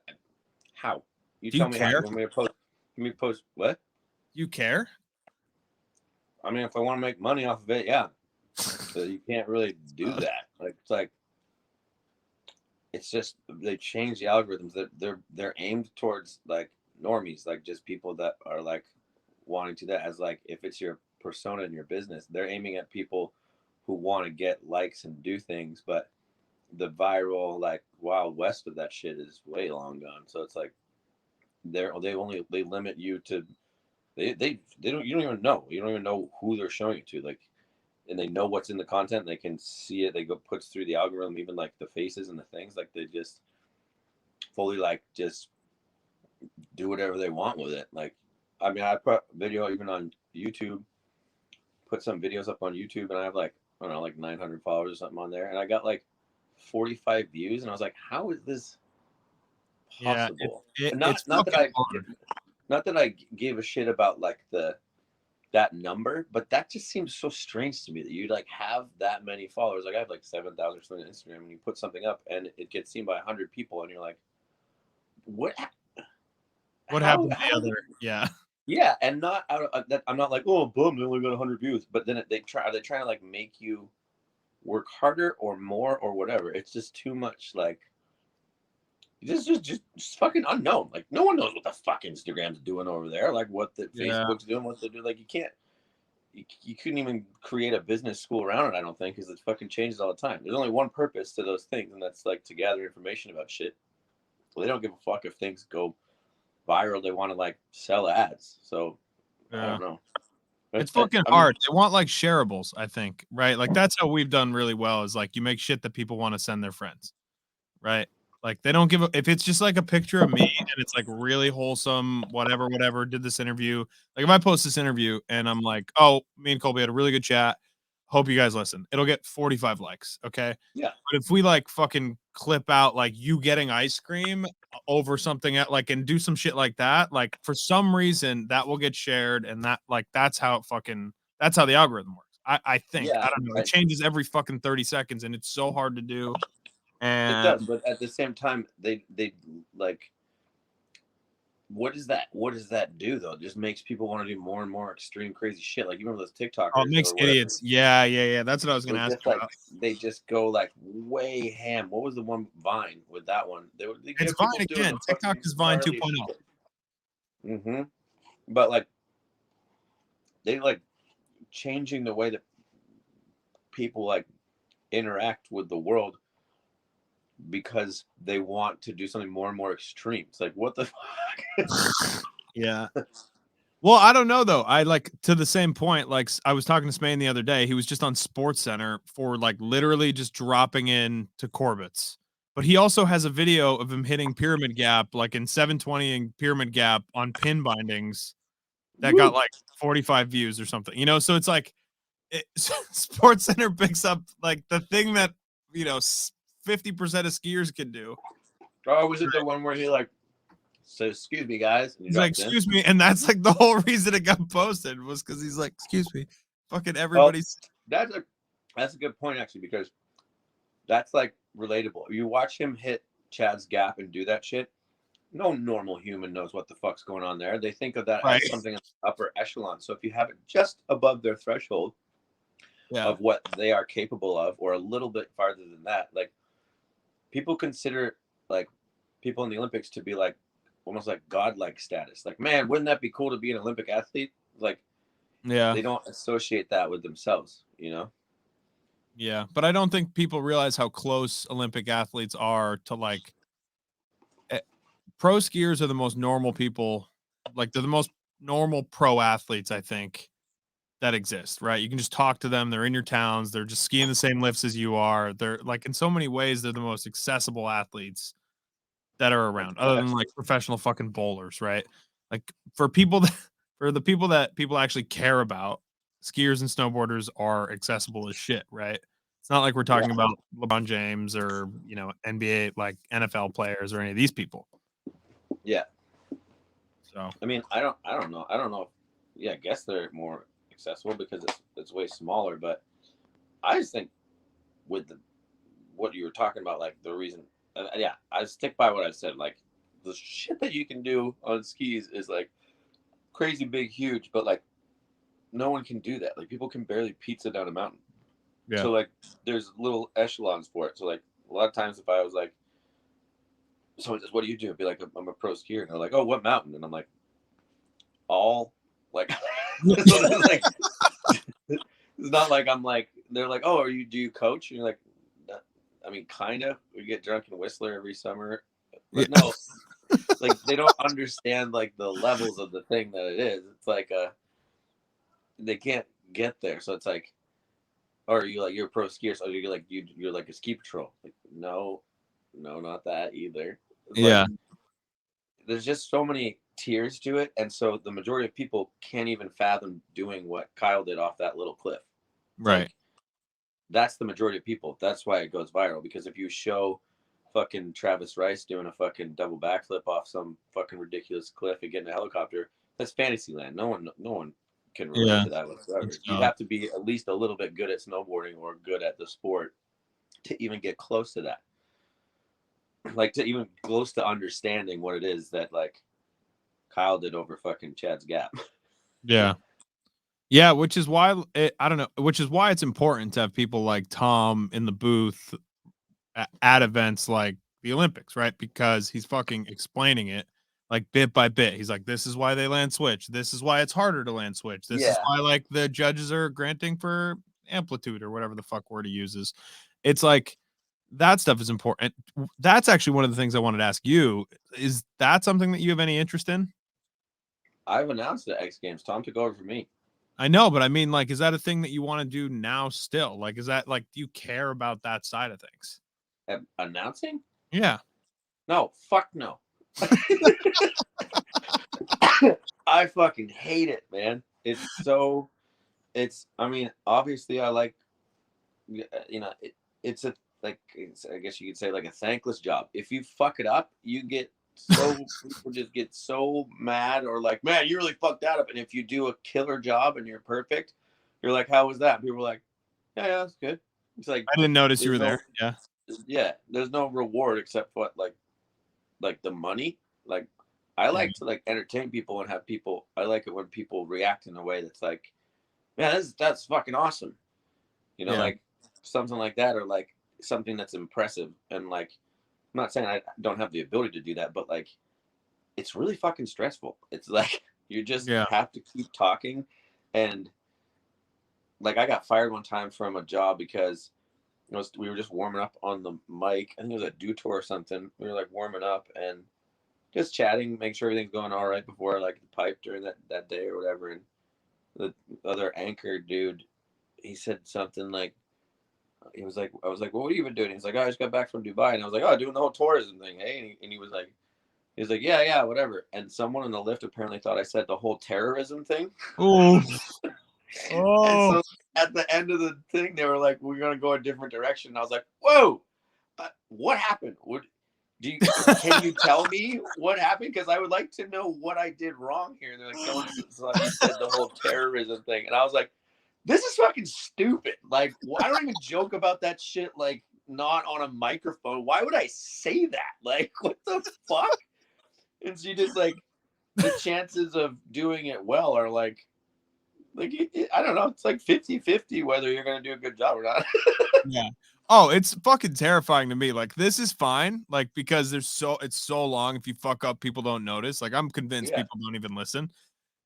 how? You tell me how. You want me to post? Give me post what? You care? I mean, if I want to make money off of it, yeah. So you can't really do that. Like, it's just they change the algorithms. They're aimed towards like normies, like just people that are like wanting to that as like if it's your persona in your business, they're aiming at people who want to get likes and do things, but the viral like wild west of that shit is way long gone. So it's like they limit you to they don't you don't even know who they're showing it to. Like and they know what's in the content. They can see it. They go puts through the algorithm, even like the faces and the things. Like they just fully like just do whatever they want with it. Like, I mean, I put video even on YouTube. Put some videos up on YouTube, and I have like, I don't know, like 900 followers or something on there, and I got like 45 views, and I was like, how is this possible? Yeah, not that I give a shit about like that number, but that just seems so strange to me that you like have that many followers. Like I have like 7,000 on Instagram, and you put something up and it gets seen by 100 people, and you're like, what happened to the other? Yeah, and not out of that. I'm not like, oh, boom, they only got 100 views. But then they're trying to like make you work harder or more or whatever. It's just too much. Like, just fucking unknown. Like, no one knows what the fuck Instagram's doing over there. Like, what the Facebook's doing, what they do. Like, you couldn't even create a business school around it. I don't think, because it fucking changes all the time. There's only one purpose to those things, and that's like to gather information about shit. Well, they don't give a fuck if things go viral. They want to like sell ads. So I don't know. It's fucking hard. They want like shareables, I think, right? Like that's how we've done really well is like you make shit that people want to send their friends, right? Like they don't give a if it's just like a picture of me and it's like really wholesome, whatever, did this interview. Like if I post this interview and I'm like, oh, me and Colby had a really good chat. Hope you guys listen. It'll get 45 likes. Okay. Yeah. But if we like fucking clip out like you getting ice cream over something at like and do some shit like that, like for some reason that will get shared and that like that's how the algorithm works. I think. I don't know. It changes every fucking 30 seconds and it's so hard to do. And it does, but at the same time, they like what does that do though? It just makes people want to do more and more extreme crazy shit. Like you remember those TikTokers? Oh, it makes idiots. Yeah. That's what I was gonna ask you about. They just go like way ham. What was the one Vine with that one? It's Vine again. TikTok is Vine 2.0. Mm-hmm. But like they like changing the way that people like interact with the world because they want to do something more and more extreme. It's like, what the fuck? Yeah. Well, I don't know though. I like to the same point. Like I was talking to Smain the other day. He was just on Sports Center for like literally just dropping in to Corbett. But he also has a video of him hitting Pyramid Gap, like in 720 and Pyramid Gap on pin bindings that got like 45 views or something. You know, so it's like Sports Center picks up like the thing that 50% of skiers can do. Oh, was it the one where he like says, "Excuse me, guys"? He's like, "Excuse me," and that's like the whole reason it got posted was because he's like, "Excuse me," fucking everybody's. Well, that's a good point actually, because that's like relatable. You watch him hit Chad's Gap and do that shit. No normal human knows what the fuck's going on there. They think of that as something upper echelon. So if you have it just above their threshold of what they are capable of, or a little bit farther than that, like people consider like people in the Olympics to be like almost like godlike status. Like, man, wouldn't that be cool to be an Olympic athlete? Like, they don't associate that with themselves, you know? Yeah, but I don't think people realize how close Olympic athletes are to like pro skiers are the most normal people. Like they're the most normal pro athletes, I think, that exist, right? You can just talk to them. They're in your towns. They're just skiing the same lifts as you are. They're like in so many ways, they're the most accessible athletes that are around, other than like professional fucking bowlers, right? Like for the people that people actually care about, skiers and snowboarders are accessible as shit, right? It's not like we're talking about LeBron James or NBA like NFL players or any of these people. Yeah. So I mean, I don't know. Yeah, I guess they're more accessible because it's way smaller. But I just think with what you were talking about, like the reason, I stick by what I said. Like the shit that you can do on skis is like crazy big, huge, but like no one can do that. Like people can barely pizza down a mountain. Yeah. So like there's little echelons for it. So like a lot of times if I was like, someone says, "What do you do?" I'd be like, "I'm a pro skier." And they're like, "Oh, what mountain?" And I'm like, "All." Like, like it's not like I'm like, they're like, "Oh, do you coach?" And you're like, I mean, kind of. We get drunk in Whistler every summer. But no, like they don't understand like the levels of the thing that it is. It's like they can't get there. So it's like Or are you like, you're a pro skier, so you're like, you're like a ski patrol? Like, no, not that either. Yeah. Like, there's just so many tiers to it, and so the majority of people can't even fathom doing what Kyle did off that little cliff. Right. Like, that's the majority of people. That's why it goes viral, because if you show fucking Travis Rice doing a fucking double backflip off some fucking ridiculous cliff and getting a helicopter, that's fantasy land. No one can relate to that whatsoever. You'd have to be at least a little bit good at snowboarding or good at the sport to even get close to that. Like, to even close to understanding what it is that, like, Kyle did over fucking Chad's Gap. Yeah. Yeah, which is why which is why it's important to have people like Tom in the booth at events like the Olympics, right? Because he's fucking explaining it like bit by bit. He's like, this is why they land switch. This is why it's harder to land switch. This is why like the judges are granting for amplitude or whatever the fuck word he uses. It's like that stuff is important. That's actually one of the things I wanted to ask you. Is that something that you have any interest in? I've announced the X Games. Tom took over for me. I know, but I mean, like, is that a thing that you want to do now still? Like, is that like, do you care about that side of things? Announcing? Yeah. No, fuck no. I fucking hate it, man. I mean, obviously I like, it's a, like, I guess you could say like a thankless job. If you fuck it up, you get people just get so mad, or like, man, you really fucked that up. And if you do a killer job and you're perfect, you're like, how was that? And people are like, yeah, that's good. It's like, I didn't notice you were there. Yeah. There's no reward except what, like the money. Like, I like to like entertain people and have people. I like it when people react in a way that's like, man, that's fucking awesome. Like something like that, or like something that's impressive. And like, I'm not saying I don't have the ability to do that, but like, it's really fucking stressful. It's like, you just have to keep talking. And like, I got fired one time from a job because we were just warming up on the mic. I think it was a Dew Tour or something. We were like warming up and just chatting, make sure everything's going all right before like the pipe during that day or whatever. And the other anchor dude, he said something like, I was like, well, what have you been doing? He's like, oh, I just got back from Dubai. And I was like, oh, doing the whole tourism thing, hey? And he was like, yeah, whatever. And someone in the lift apparently thought I said the whole terrorism thing. Oh. And so at the end of the thing, they were like, we're going to go a different direction. And I was like, whoa, what happened? Can you tell me what happened? Because I would like to know what I did wrong here. And they're like, someone said the whole terrorism thing. And I was like, this is fucking stupid. Like, I don't even joke about that shit, like, not on a microphone. Why would I say that? Like, what the fuck? And she just, like, the chances of doing it well are, like I don't know. It's like 50-50 whether you're going to do a good job or not. Yeah. Oh, it's fucking terrifying to me. Like, this is fine. Like, because it's so long. If you fuck up, people don't notice. Like, I'm convinced people don't even listen.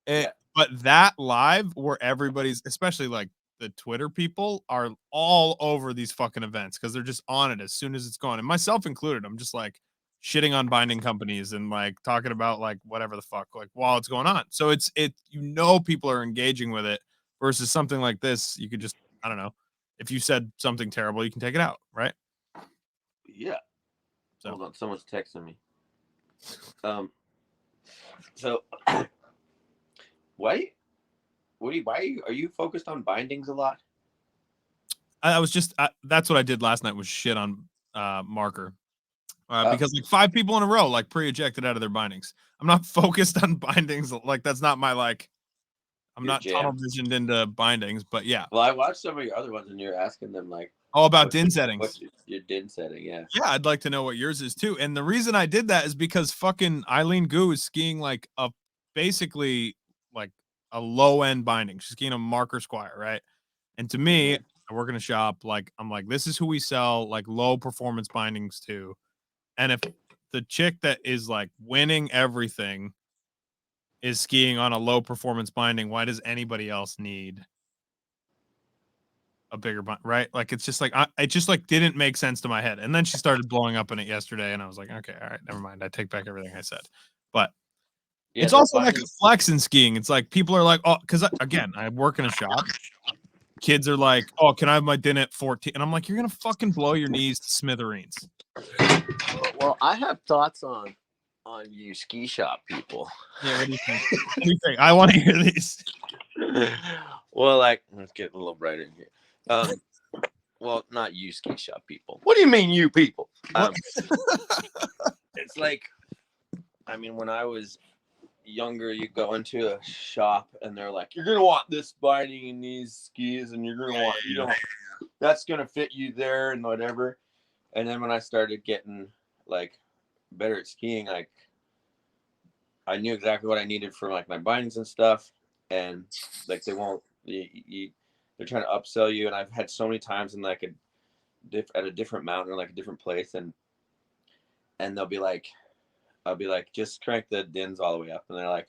But that live where everybody's, especially like the Twitter people, are all over these fucking events because they're just on it as soon as it's gone. And myself included, I'm just like shitting on binding companies and like talking about like whatever the fuck, like while it's going on. So people are engaging with it versus something like this. You could just, I don't know, if you said something terrible, you can take it out, right? Yeah. So. Hold on, someone's texting me. So why are you focused on bindings a lot? I was just that's what I did last night was shit on marker. Because like 5 people in a row like pre-ejected out of their bindings. I'm not focused on bindings. Like, that's not my like. I'm not tunnel visioned into bindings, but yeah. Well, I watched some of your other ones and you're asking them like all about DIN settings. What's your DIN setting? Yeah. Yeah, I'd like to know what yours is too. And the reason I did that is because fucking Eileen Gu is skiing like basically like a low end binding. She's skiing a Marker Squire, right? And to me, I work in a shop. Like, I'm like, this is who we sell like low performance bindings to. And if the chick that is like winning everything is skiing on a low performance binding, why does anybody else need a bigger bind, right? Like, it's just like, it just like didn't make sense to my head. And then she started blowing up in it yesterday and I was like, okay, all right, never mind. I take back everything I said. But it's also like a flex in skiing. It's like people are like, oh, because again, I work in a shop kids are like, "Oh, can I have my din at 14?" And I'm like, "You're gonna fucking blow your knees to smithereens." Well, I have thoughts on you ski shop people. Yeah, what do you think? What do you think? I want to hear these. Well, like, let's get a little brighter here. Well, not you ski shop people. What do you mean, you people? It's like, I mean, when I was younger, you go into a shop and they're like, "You're gonna want this binding in these skis, and you're gonna want that's gonna fit you there and whatever." And then when I started getting like better at skiing, like I knew exactly what I needed for like my bindings and stuff, and like they're trying to upsell you. And I've had so many times in like at a different mountain or like a different place, and they'll be like, I'll be like, "Just crank the dins all the way up," and they're like,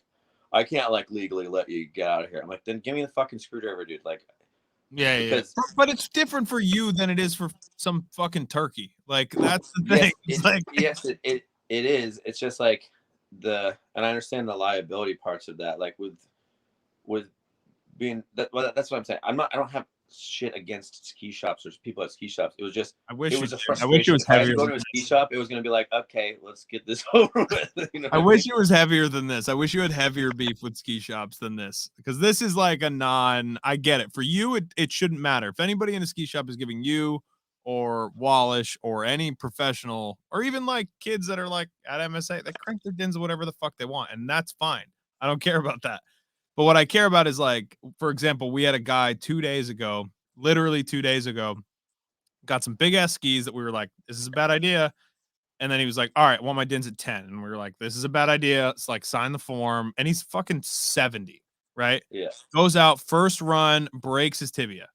"I can't like legally let you get out of here." I'm like, "Then give me the fucking screwdriver, dude." Like, yeah. But it's different for you than it is for some fucking turkey. Like that's the thing. Yes, it is. It's just like and I understand the liability parts of that. Like with being that's what I'm saying. I don't have shit against ski shops or people at ski shops. It was just it was a frustration. I wish it was heavier. If I go to a ski shop, it was gonna be like, okay, let's get this over with. You know I wish it was heavier than this. I wish you had heavier beef with ski shops than this, because this is like I get it. For you, it shouldn't matter. If anybody in a ski shop is giving you or Wallace or any professional or even like kids that are like at MSA, they crank their dins or whatever the fuck they want, and that's fine. I don't care about that. But what I care about is, like, for example, we had a guy 2 days ago, literally 2 days ago, got some big ass skis that we were like, "This is a bad idea." And then he was like, "All right, I want my dins at 10." And we were like, "This is a bad idea." It's like, sign the form. And he's fucking 70, right? Yeah. Goes out, first run, breaks his tibia.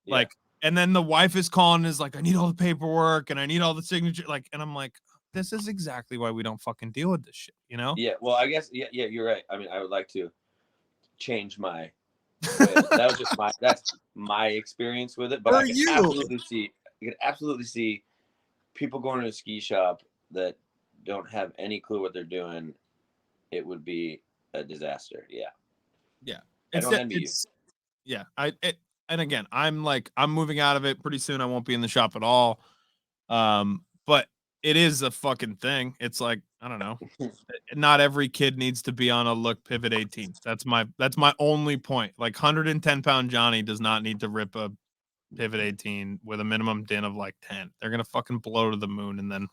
Yeah. Like, and then the wife is calling, is like, "I need all the paperwork and I need all the signature." Like, and I'm like, this is exactly why we don't fucking deal with this shit, you know? Yeah. Well, I guess, yeah, you're right. I mean, I would like to change my that's my experience with it. But I can absolutely see people going to a ski shop that don't have any clue what they're doing. It would be a disaster. Yeah. I don't envy you. Yeah. And again, I'm moving out of it pretty soon. I won't be in the shop at all. But it is a fucking thing. It's like, I don't know. Not every kid needs to be on a look pivot 18. That's my only point. Like 110-pound Johnny does not need to rip a pivot 18 with a minimum din of like 10. They're gonna fucking blow to the moon, and then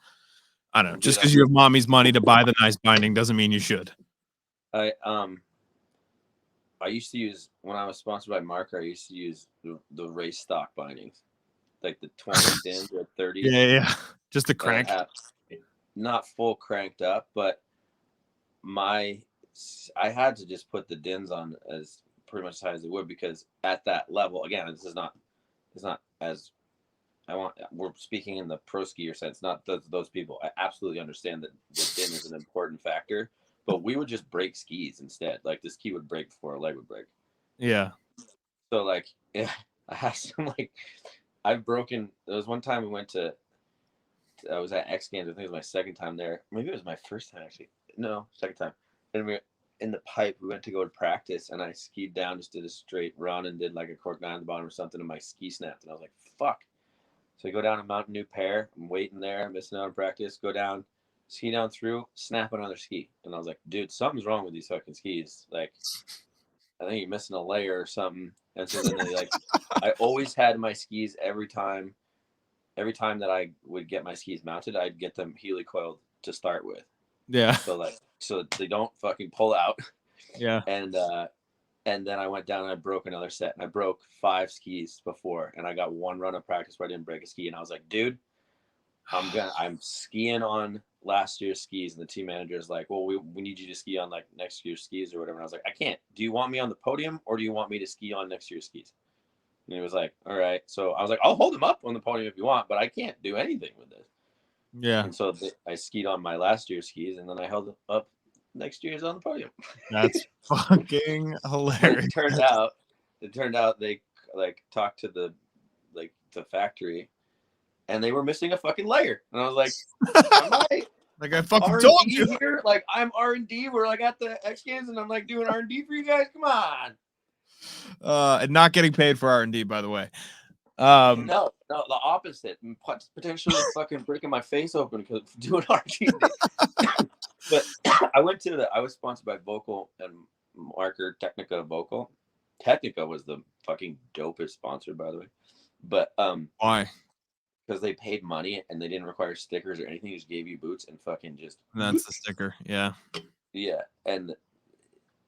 I don't know. Just because you have mommy's money to buy the nice binding doesn't mean you should. I used to use, when I was sponsored by Marker, I used to use the race stock bindings, like the 20 dins or 30. Yeah. Just the crank. Not full cranked up, but I had to just put the dins on as pretty much as high as it would, because at that level, again, it's not as we're speaking in the pro skier sense, not those people. I absolutely understand that the din is an important factor, but we would just break skis instead. Like the ski would break before a leg would break. Yeah. So like, yeah, I have some like, I've broken. There was one time I was at X Games. I think it was my second time there. Maybe it was my first time actually. No, second time. And we were in the pipe. We went to go to practice, and I skied down, just did a straight run, and did like a cork 9 at the bottom or something, and my ski snapped. And I was like, "Fuck!" So I go down a mountain new pair. I'm waiting there, missing out on practice. Go down, ski down through, snap another ski, and I was like, "Dude, something's wrong with these fucking skis. Like, I think you're missing a layer or something." And so then I always had my skis every time that I would get my skis mounted, I'd get them helicoiled to start with. Yeah. So they don't fucking pull out. Yeah. And then I went down and I broke another set, and I broke 5 skis before, and I got one run of practice where I didn't break a ski, and I was like, "Dude, I'm skiing on last year's skis." And the team manager is like, "Well, we need you to ski on like next year's skis or whatever." And I was like, "I can't. Do you want me on the podium, or do you want me to ski on next year's skis?" And he was like, "All right." So I was like, "I'll hold him up on the podium if you want, but I can't do anything with this." Yeah. And so I skied on my last year's skis, and then I held up next year's on the podium. That's fucking hilarious. It turned out they like talked to the factory, and they were missing a fucking layer. And I was like, "Am I like I fucking R&D told you here? Like I'm R&D. We're like at the X Games, and I'm like doing R&D for you guys. Come on." And not getting paid for R&D, by the way. No, the opposite. Potentially fucking breaking my face open because doing R&D. But I was sponsored by Vocal and Marker Technica Vocal. Technica was the fucking dopest sponsor, by the way. But why? Because they paid money and they didn't require stickers or anything. They just gave you boots and fucking just. That's the sticker. Yeah. Yeah, and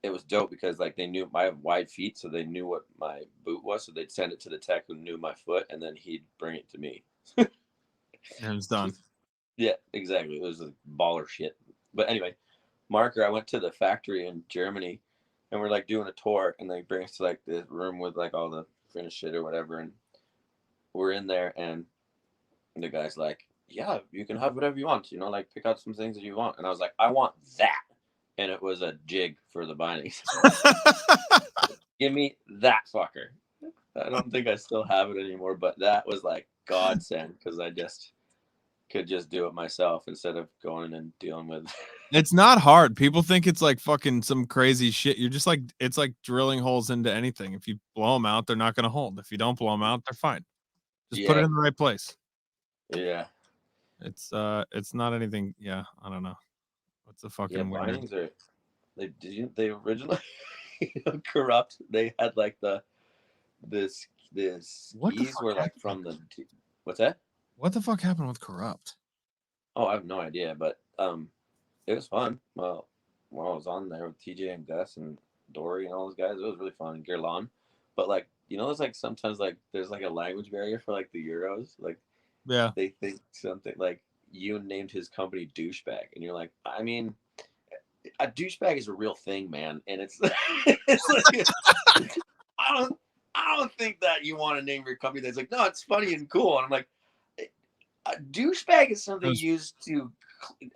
it was dope because like they knew I have wide feet, so they knew what my boot was, so they'd send it to the tech who knew my foot, and then he'd bring it to me. And it's done. Yeah, exactly. It was a baller shit. But anyway, Marker, I went to the factory in Germany, and we're like doing a tour, and they bring us to like this room with like all the finished shit or whatever, and we're in there, and the guy's like, "Yeah, you can have whatever you want, like pick out some things that you want," and I was like, "I want that." And it was a jig for the bindings. Give me that fucker. I don't think I still have it anymore, but that was like godsend because I just could just do it myself instead of going and dealing with. It's not hard. People think it's like fucking some crazy shit. You're just like, it's like drilling holes into anything. If you blow them out, they're not going to hold. If you don't blow them out, they're fine. Just put it in the right place. Yeah. It's not anything. Yeah. I don't know. What's the fucking bindings are they originally corrupt. They had like this skis were like from the what's that? What the fuck happened with corrupt? Oh, I have no idea, but it was fun. Well, when I was on there with TJ and Gus and Dory and all those guys, it was really fun. Gerlon, but like there's like sometimes like there's like a language barrier for like the Euros. Like they think something like you named his company douchebag, and you're like, I mean, a douchebag is a real thing, man, and it's it's like I don't think that you want to name your company that's like, no, it's funny and cool, and I'm like, a douchebag is something used to.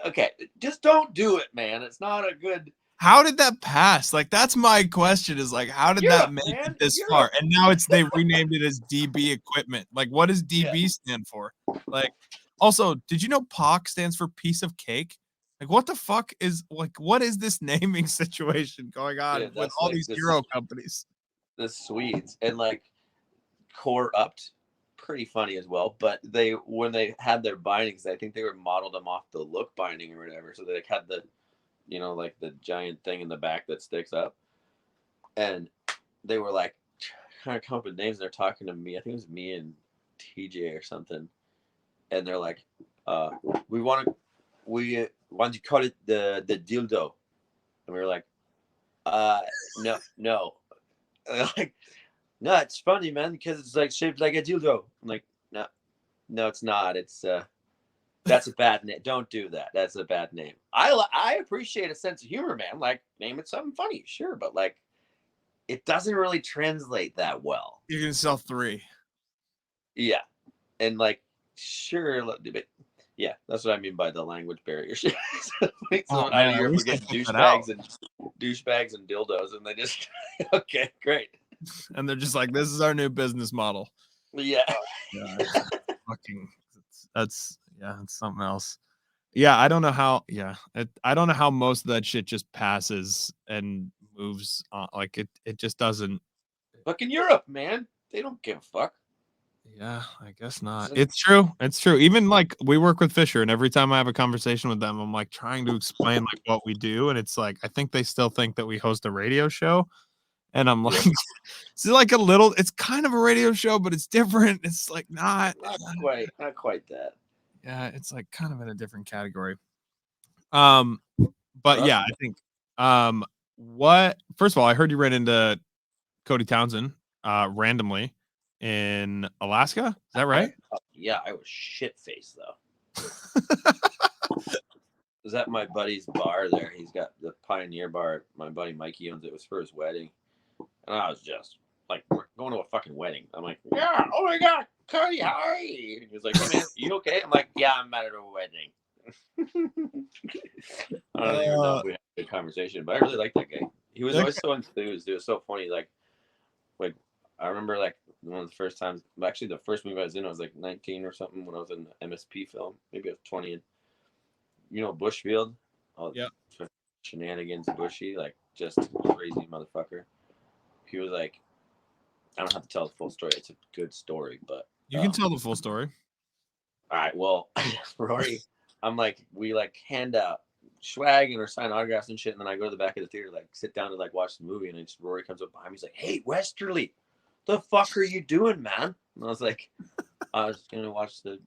Okay, just don't do it, man. It's not a good. How did that pass? Like, that's my question is like, how did that make it this far? And now they renamed it as DB equipment. Like, what does DB stand for? Like, also, did you know POC stands for piece of cake? Like, what the fuck what is this naming situation going on with all these Euro companies? The Swedes and like Corrupt, pretty funny as well. But when they had their bindings, I think they were modeled them off the Look binding or whatever. So they had the like the giant thing in the back that sticks up. And they were like trying to come up with names. They're talking to me. I think it was me and TJ or something. And they're like, we want to call it the dildo. And we were like, no. Like, no, it's funny, man, because it's like shaped like a dildo. I'm like, no, it's not. It's that's a bad name. Don't do that. That's a bad name. I appreciate a sense of humor, man. Like, name it something funny, sure, but like, it doesn't really translate that well. You're gonna sell 3. Yeah, and like, sure, but yeah, that's what I mean by the language barrier. So out of here, we get douchebags and dildos, and they just okay, great. And they're just like, this is our new business model. Yeah. That's something else. Yeah, I don't know how. Yeah, I don't know how most of that shit just passes and moves on. Like it just doesn't. Fucking Europe, man, they don't give a fuck. Yeah, I guess not. It's true. It's true. Even like we work with Fisher, and every time I have a conversation with them, I'm like trying to explain like what we do, and it's like I think they still think that we host a radio show. And I'm like, it's like it's kind of a radio show, but it's different. It's like not quite that. Yeah, it's like kind of in a different category. But yeah, I think first of all, I heard you ran into Cody Townsend randomly in Alaska. Is that right? Yeah, I was shit-faced though. Was at my buddy's bar there. He's got the Pioneer Bar. My buddy Mikey owns it. It was for his wedding. And I was just like, we're going to a fucking wedding. I'm like, yeah, oh my God, Cody, how are you? He was like, hey, man, you okay? I'm like, yeah, I'm at a wedding. I don't even know if we had a good conversation, but I really like that guy. He was always so enthused. It was so funny. Like I remember like one of the first times, actually the first movie I was in, I was like 19 or something when I was in the MSP film. Maybe I was 20. And Bushfield? Oh, yeah. Shenanigans Bushy, like just crazy motherfucker. he was like, I don't have to tell the full story. It's a good story, but you can tell the full story. All right. Well, Rory, I'm like, we like hand out swag and or sign autographs and shit, and then I go to the back of the theater, like sit down to like watch the movie, and it's Rory comes up behind me, he's like, "Hey, Westerly, the fuck are you doing, man?" And I was like, "I was gonna watch the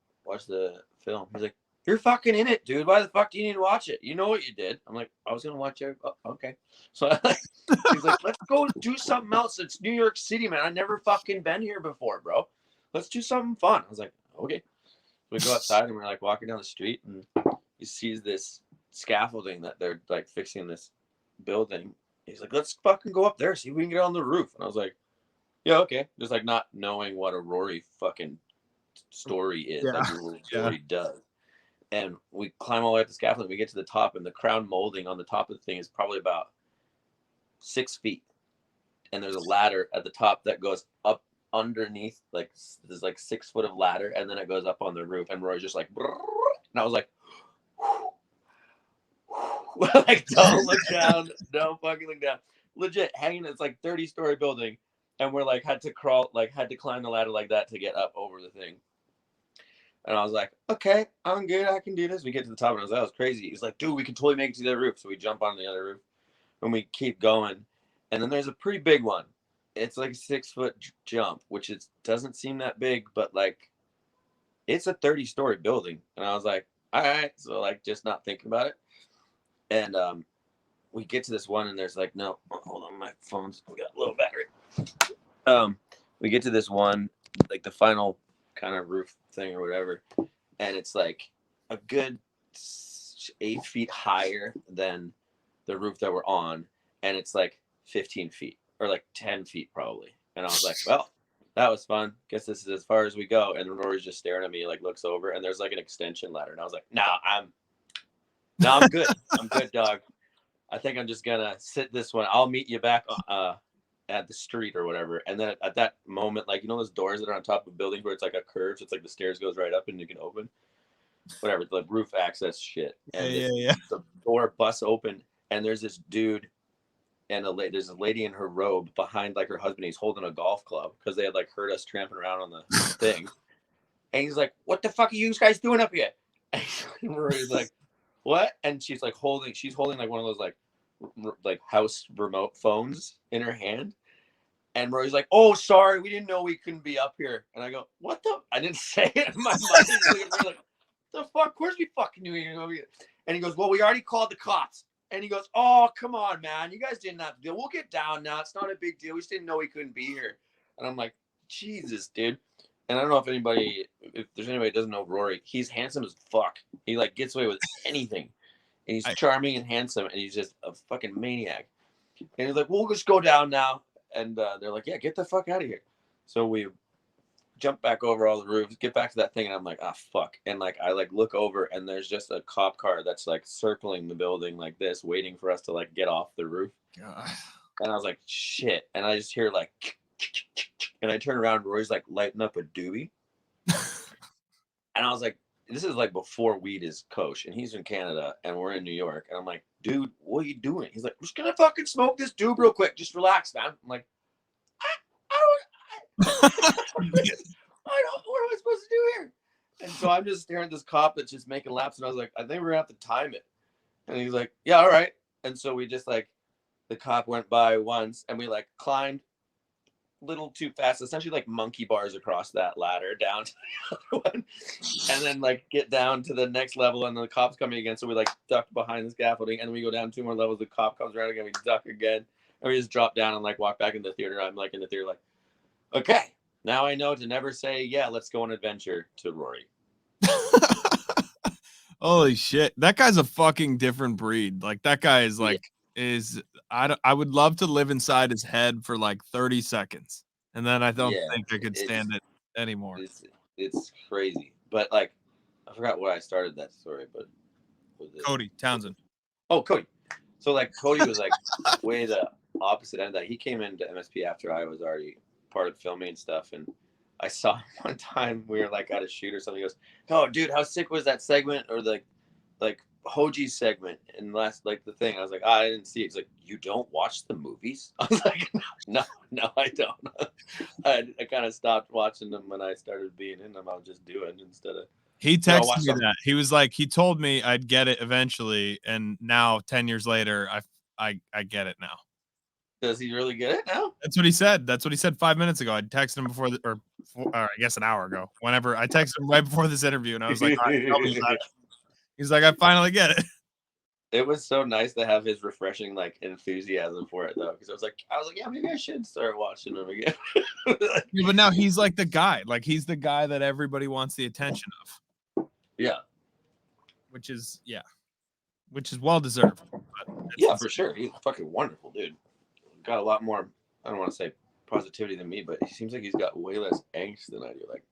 film." He's like, "You're fucking in it, dude. Why the fuck do you need to watch it? You know what you did." I'm like, "I was gonna watch it." Oh, okay. So he's like, "Let's go do something else. It's New York City, man. I never fucking been here before, bro. Let's do something fun." I was like, "Okay." We go outside and we're like walking down the street, and he sees this scaffolding that they're like fixing this building. He's like, "Let's fucking go up there, see if we can get on the roof." And I was like, "Yeah, okay." Just like not knowing what a Rory fucking story is, like what Rory does. And we climb all the way up the scaffolding. We get to the top, and the crown molding on the top of the thing is probably about 6 feet. And there's a ladder at the top that goes up underneath, like there's like 6 foot of ladder, and then it goes up on the roof, and Roy's just like, and I was like, like, don't look down, don't fucking look down. Legit hanging, it's like 30-story building, and we're like had to climb the ladder like that to get up over the thing. And I was like, okay, I'm good, I can do this. We get to the top, and I was like, that was crazy. He's like, dude, we can totally make it to the other roof. So we jump on the other roof, and we keep going, and then there's a pretty big one. It's like a 6 foot jump, which doesn't seem that big, but like it's a 30-story building. And I was like, all right. So like just not thinking about it. And we get to this one, and there's like, no, hold on, my phone's we got a low battery. We get to this one, like the final kind of roof thing or whatever, and it's like a good 8 feet higher than the roof that we're on, and it's like 15 feet. Or like 10 feet probably. And I was like, well, that was fun. Guess this is as far as we go. And Rory's just staring at me, like looks over, and there's like an extension ladder. And I was like, I'm good. I'm good, dog. I think I'm just gonna sit this one. I'll meet you back at the street or whatever. And then at that moment, like, you know those doors that are on top of buildings where it's like a curve, so it's like the stairs goes right up and you can open whatever, the roof access shit. And the door busts open, and there's this dude. And there's a lady in her robe behind like her husband. He's holding a golf club because they had like heard us tramping around on the thing. And he's like, "What the fuck are you guys doing up here?" And Marie's like, "What?" And she's holding like one of those like house remote phones in her hand. And Marie's like, "Oh, sorry, we didn't know we couldn't be up here." And I go, "What the?" I didn't say it in my mind. Like, the fuck? Of course we fucking knew you were over here. And he goes, "Well, we already called the cops." And he goes, "Oh, come on, man. You guys didn't have to deal. We'll get down now. It's not a big deal. We just didn't know we couldn't be here." And I'm like, Jesus, dude. And I don't know if there's anybody that doesn't know Rory. He's handsome as fuck. He like gets away with anything. And he's charming and handsome. And he's just a fucking maniac. And he's like, "We'll just go down now." And they're like, "Yeah, get the fuck out of here." So we jump back over all the roofs, get back to that thing, and I'm like, fuck. And like I like look over, and there's just a cop car that's like circling the building like this, waiting for us to like get off the roof. God. And I was like, shit. And I just hear like, and I turn around, Roy's like lighting up a doobie. And I was like, this is like before weed is kosher, and he's in Canada and we're in New York. And I'm like, dude, what are you doing? He's like, "I'm just gonna fucking smoke this doob real quick. Just relax, man." I'm like, what am I supposed to do here? And so I'm just staring at this cop that's just making laps, and I was like, I think we're gonna have to time it. And he's like, "Yeah, all right." And so we just like, the cop went by once, and we like climbed a little too fast, essentially like monkey bars across that ladder down to the other one, and then like get down to the next level, and the cop's coming again. So we like duck behind the scaffolding, and we go down 2 more levels. The cop comes around again, we duck again, and we just drop down and like walk back in the theater. I'm like in the theater like, okay, now I know to never say, "Yeah, let's go on adventure" to Rory. Holy shit. That guy's a fucking different breed. Like that guy is like, I would love to live inside his head for like 30 seconds. And then I don't think I could stand it anymore. It's crazy. But like, I forgot why I started that story, but Cody Townsend. Oh, Cody. So like Cody was like way the opposite end of that. He came into MSP after I was already part of filming and stuff, and I saw him one time we were like at a shoot or something. He goes, "Oh, dude, how sick was that segment?" Or like Hoji's segment and last like the thing. I was like, oh, I didn't see it. He's like, you don't watch the movies? I was like, no, I don't. I kind of stopped watching them when I started being in them. I was just doing instead of. He texted me that. He was like, he told me I'd get it eventually, and now 10 years later, I get it now. Does he really get it now? That's what he said. That's what he said 5 minutes ago. I texted him before or I guess an hour ago. Whenever I texted him right before this interview, and I was like, all right, tell me about it. He's like, I finally get it. It was so nice to have his refreshing like enthusiasm for it though, because I was like, yeah, maybe I should start watching them again. Yeah, but now he's like the guy. Like he's the guy that everybody wants the attention of. Yeah. Which is well deserved. Yeah, for sure. He's a fucking wonderful dude. Got a lot more, I don't want to say positivity than me, but he seems like he's got way less angst than I do. Like,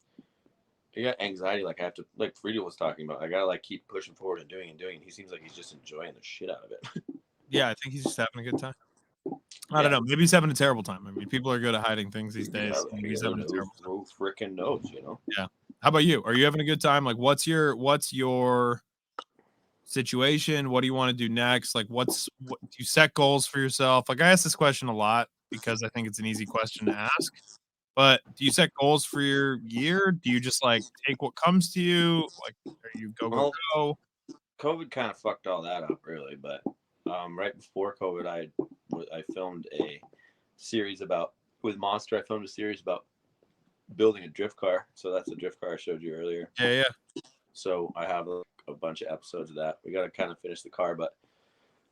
I got anxiety. Like, I have to, like Friedel was talking about, I got to, like, keep pushing forward and doing. He seems like he's just enjoying the shit out of it. Yeah, I think he's just having a good time. I don't know. Maybe he's having a terrible time. I mean, people are good at hiding things these days. Yeah, he's having a terrible time. Who freaking knows, you know? Yeah. How about you? Are you having a good time? Like, what's your situation? What do you want to do next? Like, what do you set goals for yourself? Like, I ask this question a lot because I think it's an easy question to ask. But do you set goals for your year? Do you just like take what comes to you? Like, are you go? COVID kind of fucked all that up, really. But right before COVID, I filmed a series with Monster. I filmed a series about building a drift car. So that's the drift car I showed you earlier. Yeah. So I have a bunch of episodes of that. We got to kind of finish the car, but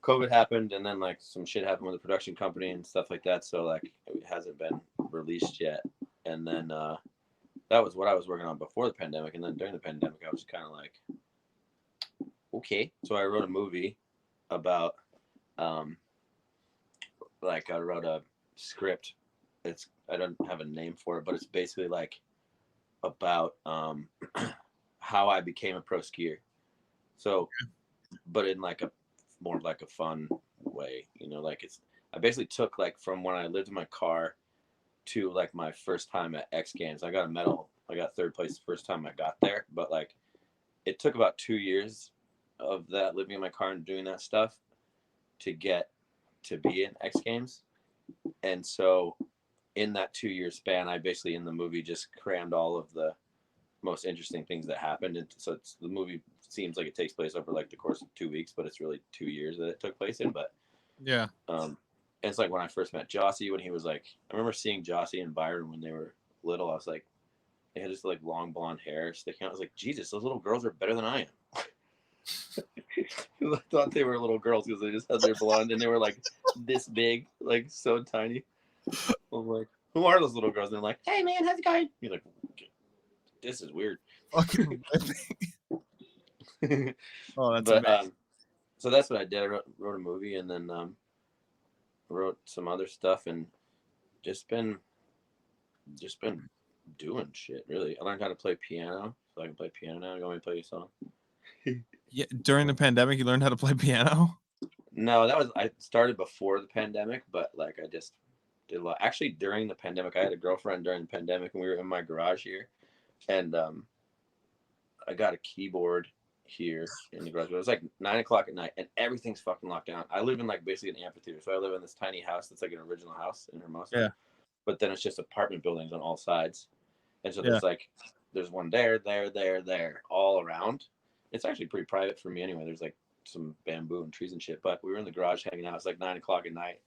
COVID happened, and then like some shit happened with the production company and stuff like that. So like it hasn't been released yet. And then that was what I was working on before the pandemic. And then during the pandemic, I was kind of like, okay. So I wrote a movie about, like I wrote a script. I don't have a name for it, but it's basically like about how I became a pro skier. So, but in like a more like a fun way, you know, like I basically took like from when I lived in my car to like my first time at X Games. I got a medal. I got third place the first time I got there, but like it took about 2 years of that living in my car and doing that stuff to get to be in X Games. And so in that 2 year span, I basically in the movie just crammed all of the most interesting things that happened. And so the movie seems like it takes place over like the course of 2 weeks, but it's really 2 years that it took place in. But yeah, it's like when I first met Jossie, when he was like, I remember seeing Jossie and Byron when they were little. I was like, they had this like long blonde hair sticking out. I was like, Jesus, those little girls are better than I am. I thought they were little girls because they just had their blonde and they were like this big, like so tiny. I'm like, who are those little girls? And they're like, hey man, how's it going? You're like, this is weird. Fucking oh, that's amazing. So that's what I did. I wrote a movie and then wrote some other stuff and just been doing shit, really. I learned how to play piano, so I can play piano now. You want me to play you a song? Yeah, during the pandemic, you learned how to play piano? No, I started before the pandemic, but like I just did a lot. Actually, during the pandemic, I had a girlfriend during the pandemic, and we were in my garage here, and I got a keyboard here in the garage. It was like 9 o'clock at night, and everything's fucking locked down. I live in like basically an amphitheater, so I live in this tiny house that's like an original house in Hermosa. Yeah. But then it's just apartment buildings on all sides, and so there's one there, all around. It's actually pretty private for me anyway. There's like some bamboo and trees and shit, but we were in the garage hanging out. It's like 9 o'clock at night.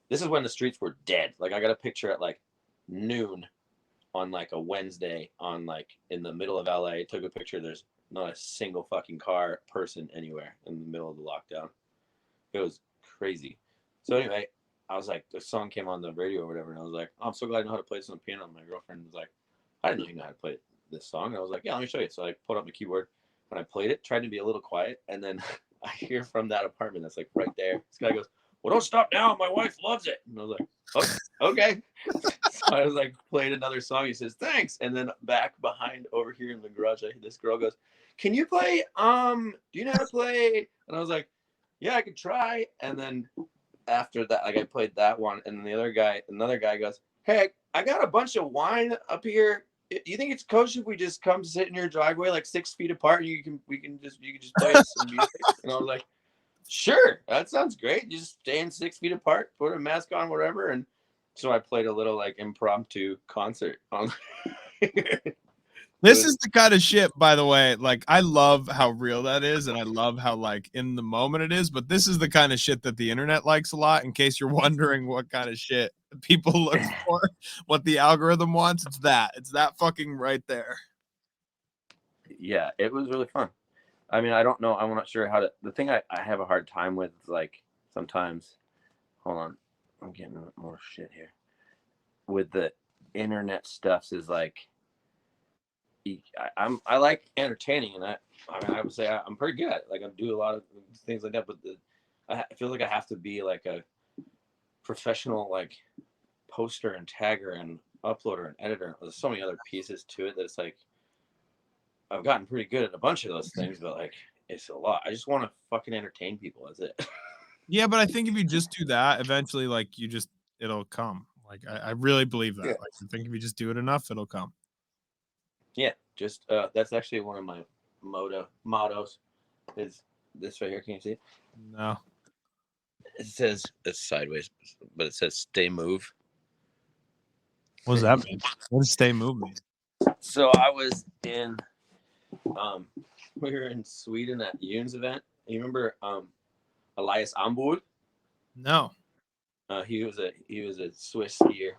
This is when the streets were dead. Like I got a picture at like noon on like a Wednesday on like in the middle of LA. Took a picture. There's not a single fucking person anywhere in the middle of the lockdown. It was crazy. So anyway, I was like, the song came on the radio or whatever, and I was like, oh, I'm so glad I know how to play this on the piano. And my girlfriend was like, I didn't know you know how to play this song. And I was like, yeah, let me show you. So I pulled up my keyboard. When I played it, tried to be a little quiet, and then I hear from that apartment that's like right there. This guy goes, well, don't stop now. My wife loves it. And I was like, oh, okay. So I was like, played another song. He says, thanks. And then back behind over here in the garage, this girl goes, can you play, do you know how to play? And I was like, yeah, I could try. And then after that, like I played that one. And then another guy goes, hey, I got a bunch of wine up here. you think it's kosher if we just come sit in your driveway like 6 feet apart and you can just play us some music? And I was like, sure, that sounds great. You just stand 6 feet apart, put a mask on, whatever. And so I played a little like impromptu concert on. This is the kind of shit, by the way, like I love how real that is, and I love how like in the moment it is, but this is the kind of shit that the internet likes a lot, in case you're wondering what kind of shit people look for, what the algorithm wants. It's that fucking right there. Yeah, it was really fun. I mean, I don't know, I'm not sure how to, the thing I have a hard time with is like sometimes, hold on, I'm getting more shit here with the internet stuffs is like, I like entertaining, and I would say I'm pretty good at it. Like I do a lot of things like that, but I feel like I have to be like a professional like poster and tagger and uploader and editor. There's so many other pieces to it that it's like I've gotten pretty good at a bunch of those things, but like it's a lot. I just want to fucking entertain people. That's it. Yeah, but I think if you just do that, eventually, like it'll come. Like I really believe that. Yeah. Like I think if you just do it enough, it'll come. Yeah, just that's actually one of my mottos is this right here. Can you see it? No. It says it's sideways, but it says stay move. What does that mean? What does stay move mean? So I was in we were in Sweden at Yoon's event. You remember Elias Ambud? No. He was a Swiss skier.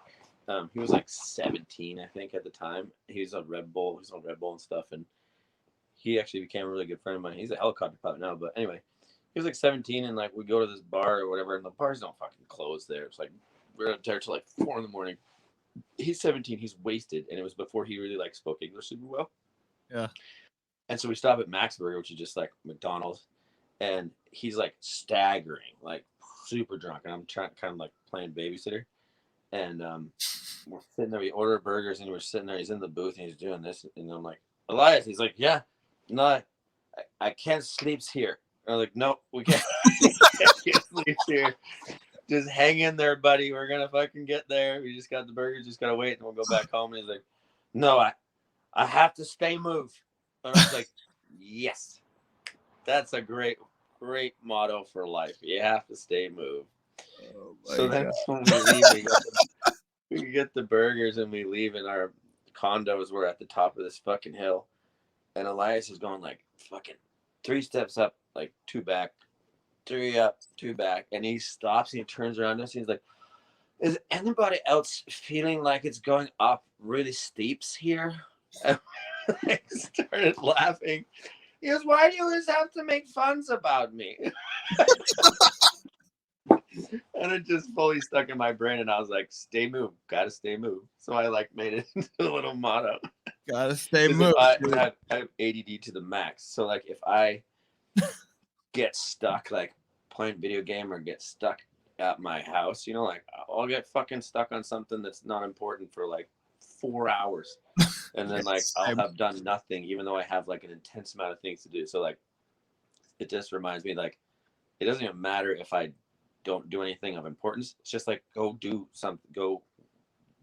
He was like 17, I think, at the time. He was on Red Bull. He was on Red Bull and stuff, and he actually became a really good friend of mine. He's a helicopter pilot now, but anyway, he was like 17, and like we go to this bar or whatever, and the bars don't fucking close there. It's like we're there till like 4 a.m. He's 17. He's wasted, and it was before he really like spoke English super well. Yeah. And so we stop at Max Burger, which is just like McDonald's, and he's like staggering, like super drunk, and I'm trying kind of like playing babysitter, and we're sitting there. We order burgers, and we're sitting there. He's in the booth, and he's doing this, and I'm like, Elias. He's like, yeah, no, I can't sleep here. And I'm like, no, we can't, can't sleep here. Just hang in there, buddy. We're gonna fucking get there. We just got the burgers. Just gotta wait, and we'll go back home. And he's like, no, I have to stay moved. And I was like, yes, that's a great motto for life. You have to stay moved. Oh so then when we leave, we get the burgers and we leave, and our condos were at the top of this fucking hill. And Elias is going like fucking 3 steps up, like 2 back, 3 up, 2 back. And he stops and he turns around to us. And he's like, is anybody else feeling like it's going up really steeps here? And I started laughing. He goes, why do you always have to make funs about me? And it just fully stuck in my brain, and I was like, stay moved, gotta stay moved. So I like made it into a little motto. Gotta stay moved. I have ADD to the max. So like if I get stuck like playing video game or get stuck at my house, you know, like I'll get fucking stuck on something that's not important for like 4 hours. And then like I'll have done nothing, even though I have like an intense amount of things to do. So like it just reminds me, like it doesn't even matter if I don't do anything of importance. It's just like go do something. Go,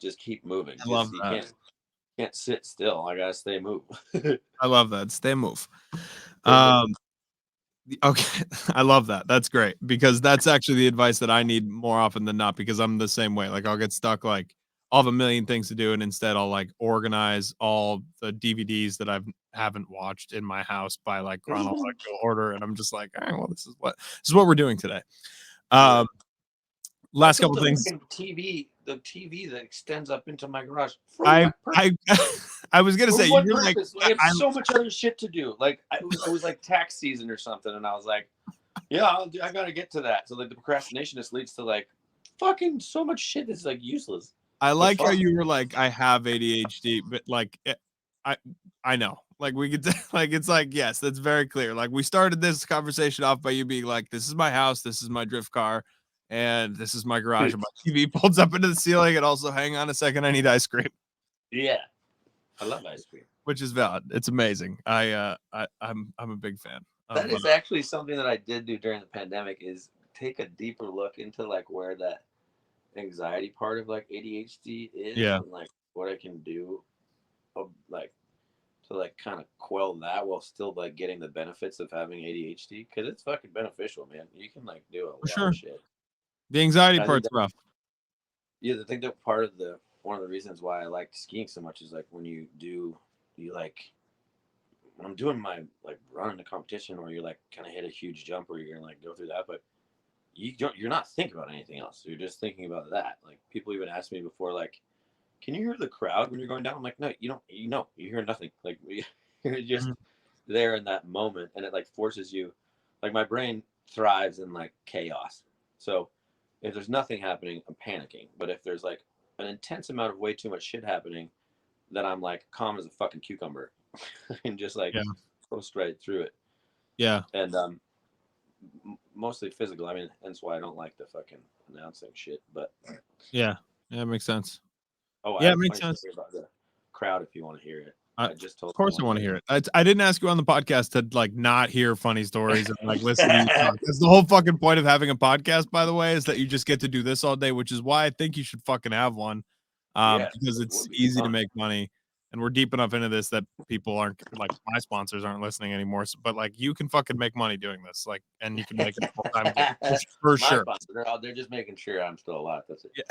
just keep moving. I love that. You can't sit still. I gotta stay move. I love that. Stay move. Okay, I love that. That's great, because that's actually the advice that I need more often than not, because I'm the same way. Like I'll get stuck, like I'll have a million things to do, and instead I'll like organize all the DVDs that I haven't watched in my house by like chronological order, and I'm just like, all right, well, this is what we're doing today. Last couple things. The TV that extends up into my garage. I was gonna say, you're like, I have so much other shit to do. Like it was like tax season or something, and I was like, yeah, I gotta get to that. So like the procrastination just leads to like fucking so much shit that's like useless. I like how you were like, I have ADHD, but like I know. Like we could like, it's like, yes, that's very clear. Like we started this conversation off by you being like, this is my house, this is my drift car, and this is my garage, and my TV folds up into the ceiling, and also, hang on a second, I need ice cream. Yeah, I love ice cream, which is valid. It's amazing. I'm a big fan. That is actually something that I did do during the pandemic, is take a deeper look into like where that anxiety part of like ADHD is, yeah, and like what I can do like to like kind of quell that while still like getting the benefits of having ADHD, because it's fucking beneficial, man. You can like do a For lot sure. of shit. The anxiety I part's rough. Yeah, I think that one of the reasons why I like skiing so much is like when you like when I'm doing my like running a competition, or you're like kind of hit a huge jump, or you're gonna like go through that, but you're not thinking about anything else. You're just thinking about that. Like people even asked me before, like, can you hear the crowd when you're going down? I'm like, no, you don't. You hear nothing. Like you're just there in that moment, and it like forces you. Like my brain thrives in like chaos. So if there's nothing happening, I'm panicking. But if there's like an intense amount of way too much shit happening, then I'm like calm as a fucking cucumber and just like go straight through it. Yeah. And mostly physical. I mean, that's why I don't like the fucking announcing shit. But yeah, it makes sense. oh, I Yeah, have it a makes funny sense. story about the crowd if you want to hear it. I just told. Of course, I want to hear it. I didn't ask you on the podcast to like not hear funny stories and like listen to you talk. That's the whole fucking point of having a podcast, by the way, is that you just get to do this all day, which is why I think you should fucking have one. Because it's easy to make money, and we're deep enough into this that people aren't like my sponsors aren't listening anymore. But like you can fucking make money doing this, like, and you can make it full time for sure. Sponsors, they're just making sure I'm still alive. That's it. Yeah.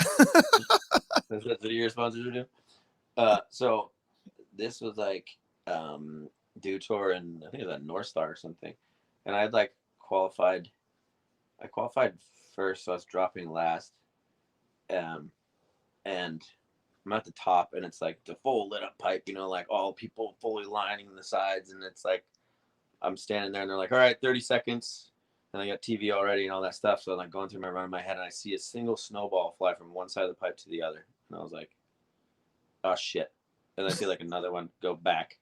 That's what your sponsors are doing. So this was like Dew Tour, and I think it was at North Star or something. And I had like qualified. I qualified first, so I was dropping last. And I'm at the top, and it's like the full lit up pipe, like all people fully lining the sides, and it's like I'm standing there, and they're like, "All right, 30 seconds," and I got TV already and all that stuff. So I'm like going through my run in my head, and I see a single snowball fly from one side of the pipe to the other, and I was like, "Oh shit!" And I see like another one go back,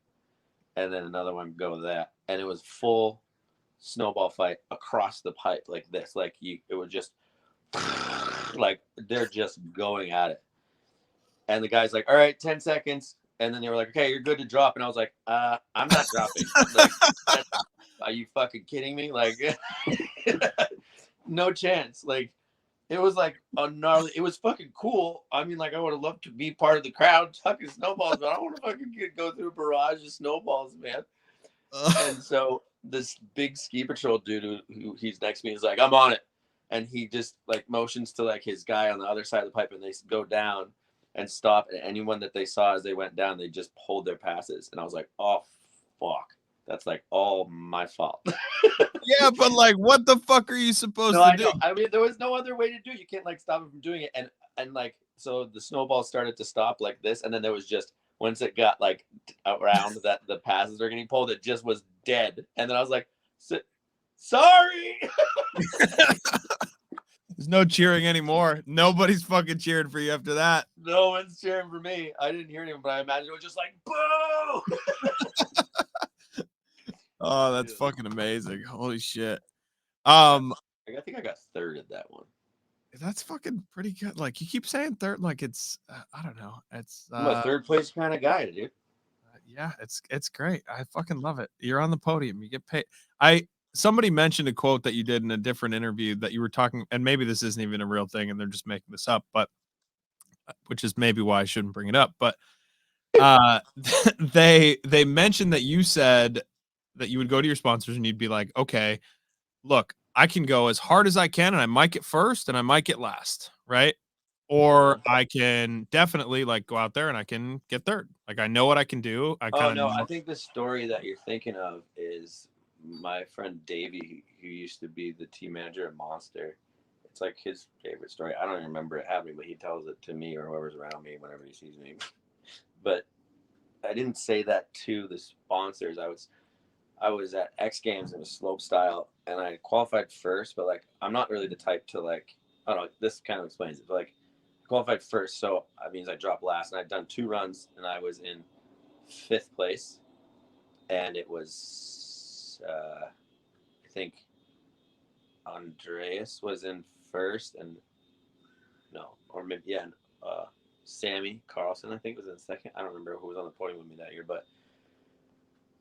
and then another one go that, and it was full snowball fight across the pipe like this, like it was just like they're just going at it. And the guy's like, all right, 10 seconds. And then they were like, okay, you're good to drop. And I was like, I'm not dropping. Like, are you fucking kidding me? Like, no chance. Like, it was like a gnarly, it was fucking cool. I mean, like, I would have loved to be part of the crowd chucking snowballs, but I don't want to fucking go through a barrage of snowballs, man. And so this big ski patrol dude who he's next to me is like, I'm on it. And he just like motions to like his guy on the other side of the pipe, and they go down and stop. And anyone that they saw as they went down, they just pulled their passes. And I was like, oh, fuck. That's like all my fault. Yeah, but like, what the fuck are you supposed to do? Know. I mean, there was no other way to do it. You can't like stop him from doing it. And like, so the snowball started to stop like this. And then there was just, once it got like around that the passes are getting pulled, it just was dead. And then I was like, sorry. There's no cheering anymore. Nobody's fucking cheering for you after that. No one's cheering for me. I didn't hear anyone, but I imagine it was just like, boo. Oh, that's fucking amazing. Holy shit. I think I got third at that one. That's fucking pretty good. Like you keep saying third, like it's I don't know. It's I'm a third place kind of guy, dude. Yeah, it's great. I fucking love it. You're on the podium. You get paid. Somebody mentioned a quote that you did in a different interview that you were talking, and maybe this isn't even a real thing, and they're just making this up, but which is maybe why I shouldn't bring it up. But they mentioned that you said that you would go to your sponsors and you'd be like, okay, look, I can go as hard as I can, and I might get first, and I might get last, right? Or I can definitely like go out there and I can get third. Like I know what I can do. I think the story that you're thinking of is my friend Davey, who used to be the team manager at Monster. It's like his favorite story. I don't even remember it happening, but he tells it to me or whoever's around me whenever he sees me. But I didn't say that to the sponsors. I was at X Games in a slope style, and I qualified first, but like I'm not really the type to like, I don't know, this kind of explains it, but like I qualified first, so that means I dropped last, and I'd done 2 runs, and I was in 5th place, and it was I think Andreas was in first, and Sammy Carlson I think was in second. I don't remember who was on the podium with me that year, but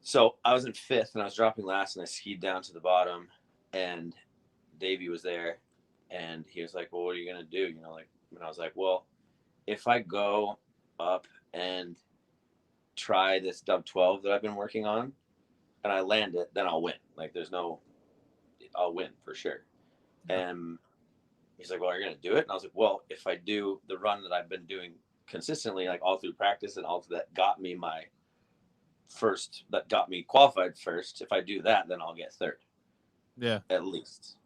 so I was in 5th, and I was dropping last, and I skied down to the bottom, and Davey was there, and he was like, well, what are you going to do? And I was like, well, if I go up and try this dub 12 that I've been working on and I land it, then I'll win. Like I'll win for sure. And he's like, well, are you going to do it? And I was like, well, if I do the run that I've been doing consistently, like all through practice and all that got me qualified first. If I do that, then I'll get third. Yeah. At least.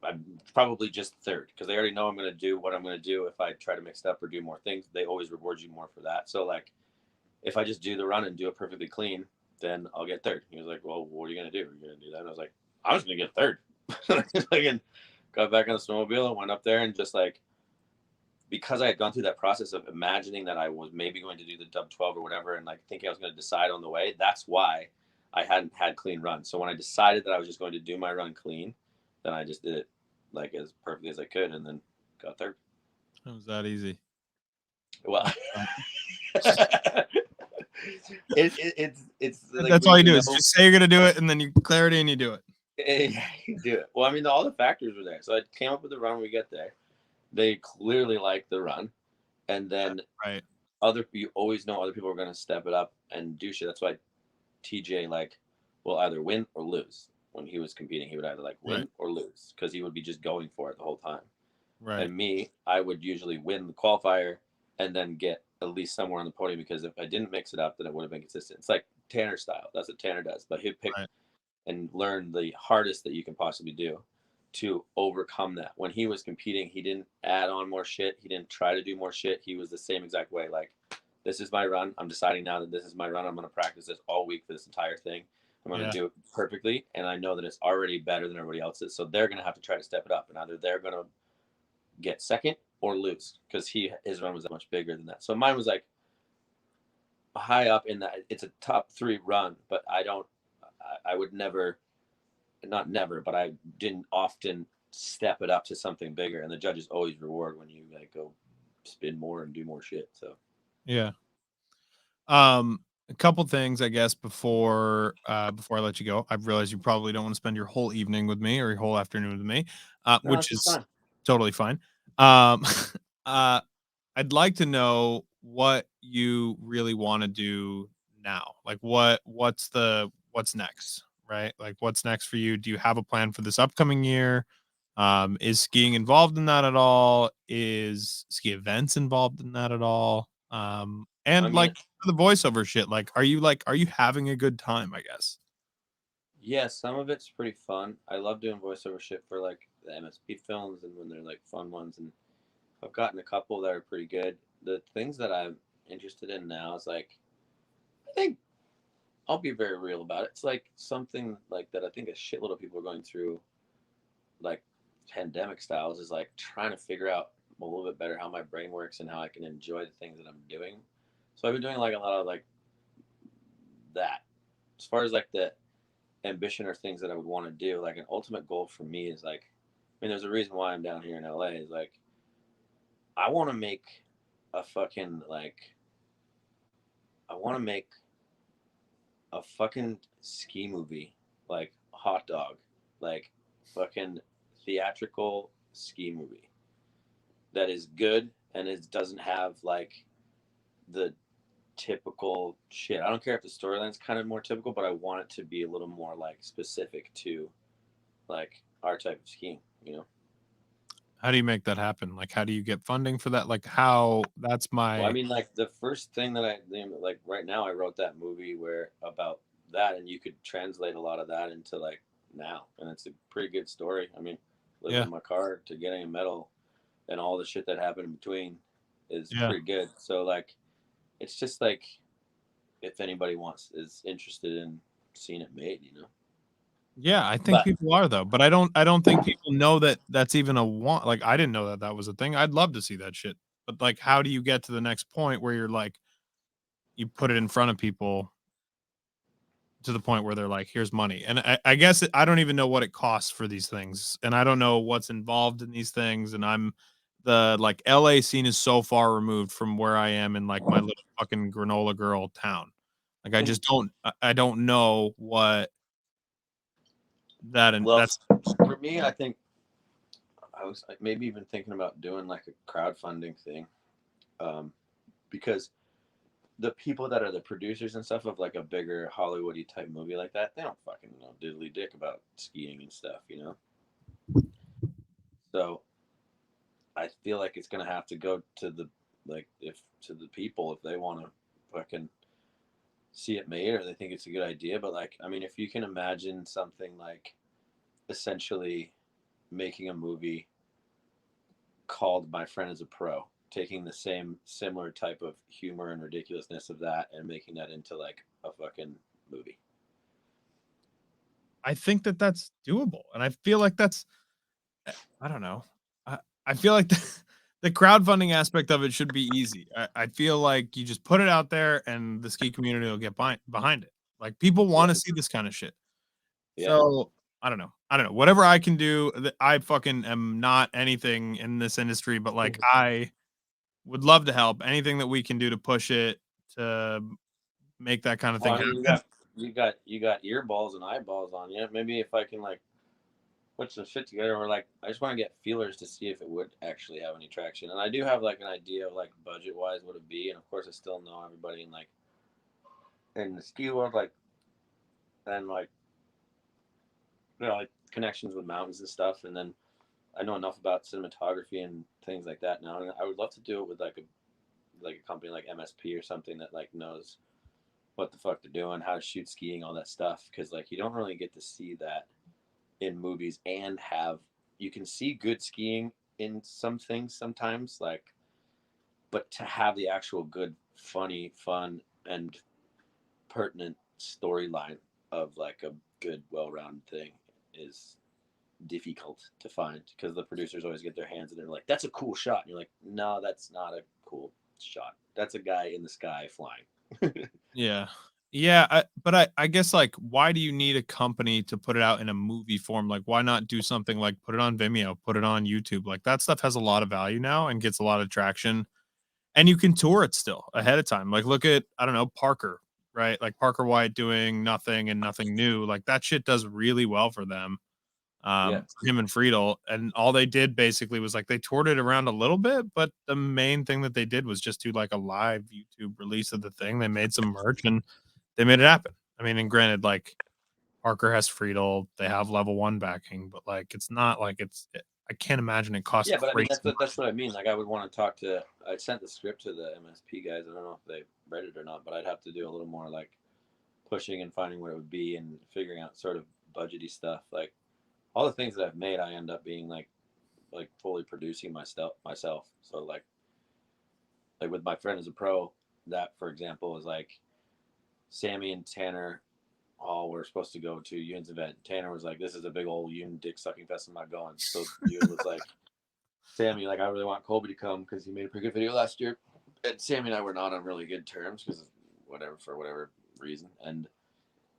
I'm probably just third because they already know I'm going to do what I'm going to do. If I try to mix it up or do more things, they always reward you more for that. So like, if I just do the run and do it perfectly clean, then I'll get third. He was like, well, what are you going to do? Are you going to do that? And I was like, I was going to get third. And got back on the snowmobile and went up there and just like, because I had gone through that process of imagining that I was maybe going to do the dub 12 or whatever, and like thinking I was going to decide on the way, that's why I hadn't had clean runs. So when I decided that I was just going to do my run clean, then I just did it like as perfectly as I could and then got third. It was that easy. Well, it's like that's all you do is just say you're going to do it and then you declare it and you do it. You do it. Well, I mean, all the factors were there. So I came up with the run when we get there. They clearly liked the run. And then you always know other people are going to step it up and do shit. That's why TJ will either win or lose. When he was competing, he would either win or lose because he would be just going for it the whole time. Right. And me, I would usually win the qualifier and then get at least somewhere on the podium because if I didn't mix it up, then it would have been consistent. It's like Tanner style. That's what Tanner does. But he'd pick and learn the hardest that you can possibly do to overcome that. When he was competing, he didn't add on more shit. He didn't try to do more shit. He was the same exact way. Like, this is my run. I'm deciding now that this is my run. I'm going to practice this all week for this entire thing. I'm going to do it perfectly. And I know that it's already better than everybody else's. So they're going to have to try to step it up. And either they're going to get second or lose because his run was that much bigger than that. So mine was like high up in that. It's a top 3 run, but I would never, not never, but I didn't often step it up to something bigger. And the judges always reward when you go spin more and do more shit. So, yeah. A couple things, I guess, before I let you go. I've realized you probably don't want to spend your whole evening with me or your whole afternoon with me, which is fine. Totally fine. I'd like to know what you really want to do now. Like what's next, right? Like what's next for you? Do you have a plan for this upcoming year? Is skiing involved in that at all? Is ski events involved in that at all? The voiceover shit, are you having a good time, I guess? Yeah, some of it's pretty fun. I love doing voiceover shit for the MSP films and when they're fun ones, and I've gotten a couple that are pretty good. The things that I'm interested in now is I think I'll be very real about it. It's something that I think a shitload of people are going through, pandemic styles, is trying to figure out a little bit better how my brain works and how I can enjoy the things that I'm doing. So I've been doing a lot of that. As far as the ambition or things that I would want to do, an ultimate goal for me is there's a reason why I'm down here in LA is I want to make a fucking I want to make a fucking ski movie, Hot Dog, fucking theatrical ski movie that is good and it doesn't have the typical shit. I don't care if the storyline's kind of more typical, but I want it to be a little more specific to our type of skiing, How do you make that happen? How do you get funding for that? That's my... Well, I mean, the first thing that right now I wrote that movie about that, and you could translate a lot of that into now, and it's a pretty good story. I mean, living in my car to getting a medal and all the shit that happened in between is pretty good. So it's just if anybody is interested in seeing it made, Yeah, I think people are though, but I don't think people know that that's even a want. I didn't know that was a thing. I'd love to see that shit. But how do you get to the next point where you're you put it in front of people to the point where they're here's money? And I guess I don't even know what it costs for these things. And I don't know what's involved in these things. And I'm the LA scene is so far removed from where I am in my little fucking granola girl town. I just don't know what that, and that's for me. I think I was maybe even thinking about doing a crowdfunding thing, because the people that are the producers and stuff of like a bigger Hollywoody type movie like that, they don't fucking know diddly dick about skiing and stuff, you know. So I feel like it's gonna have to go to the to the people if they want to fucking see it made or they think it's a good idea. But like, I mean, if you can imagine something like essentially making a movie called My Friend is a Pro, taking the same similar type of humor and ridiculousness of that and making that into like a fucking movie. I think that that's doable, and I feel like that's, I don't know. I feel like the crowdfunding aspect of it should be easy. I feel like you just put it out there, and the ski community will get behind it. Like people want to see this kind of shit. Yeah. So I don't know. Whatever I can do. I fucking am not anything in this industry, but like I would love to help. Anything that we can do to push it to make that kind of thing Well, I mean, happen. you got earballs and eyeballs on you. Maybe if I can like put some shit together, or like I just want to get feelers to see if it would actually have any traction. And I do have like an idea of like budget wise what it'd be, and of course I still know everybody in like in the ski world, like and like you know like connections with mountains and stuff, and then I know enough about cinematography and things like that now, and I would love to do it with like a company like MSP or something that like knows what the fuck they're doing, how to shoot skiing, all that stuff, because like you don't really get to see that in movies and have you can see good skiing in some things sometimes like but to have the actual good funny fun and pertinent storyline of like a good well-rounded thing is difficult to find because the producers always get their hands and they're like that's a cool shot and you're like no that's not a cool shot, that's a guy in the sky flying. Yeah. Yeah, I guess like why do you need a company to put it out in a movie form? Like why not do something like put it on Vimeo, put it on YouTube? Like that stuff has a lot of value now and gets a lot of traction. And you can tour it still ahead of time. Like look at I don't know, Parker, right? Like Parker White doing Nothing and Nothing New. Like that shit does really well for them. Yeah, Him and Friedel, and all they did basically was like they toured it around a little bit, but the main thing that they did was just do like a live YouTube release of the thing. They made some merch and they made it happen. I mean, and granted, like Parker has Friedel, they have level one backing, but like it's not like I can't imagine it costs yeah, but I mean crazy that's what I mean. Like I would want to talk to. I sent the script to the MSP guys. I don't know if they read it or not, but I'd have to do a little more like pushing and finding what it would be and figuring out sort of budgety stuff. Like all the things that I've made, I end up being like fully producing myself. So like with My Friend is a Pro, that for example is like Sammy and Tanner all were supposed to go to Yoon's event. Tanner was like, "This is a big old Yoon dick sucking fest. I'm not going." So Yoon was like, "Sammy, like I really want Colby to come because he made a pretty good video last year." And Sammy and I were not on really good terms because whatever for whatever reason. And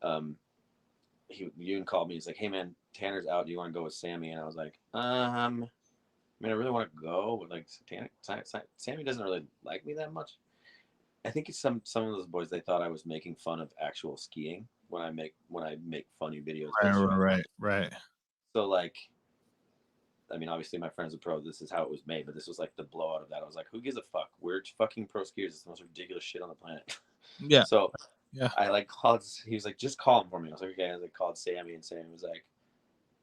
Yoon called me. He's like, "Hey man, Tanner's out. Do you want to go with Sammy?" And I was like, I mean, I really want to go, but like Sammy doesn't really like me that much. I think it's some of those boys they thought I was making fun of actual skiing when I make funny videos. right. So like, I mean, obviously my friend's a pro. This is how it was made, but this was like the blowout of that. I was like, who gives a fuck? We're fucking pro skiers. It's the most ridiculous shit on the planet. Yeah. So Yeah. I like called. He was like, just call him for me. I was like, okay. I was like, called Sammy, and Sammy was like,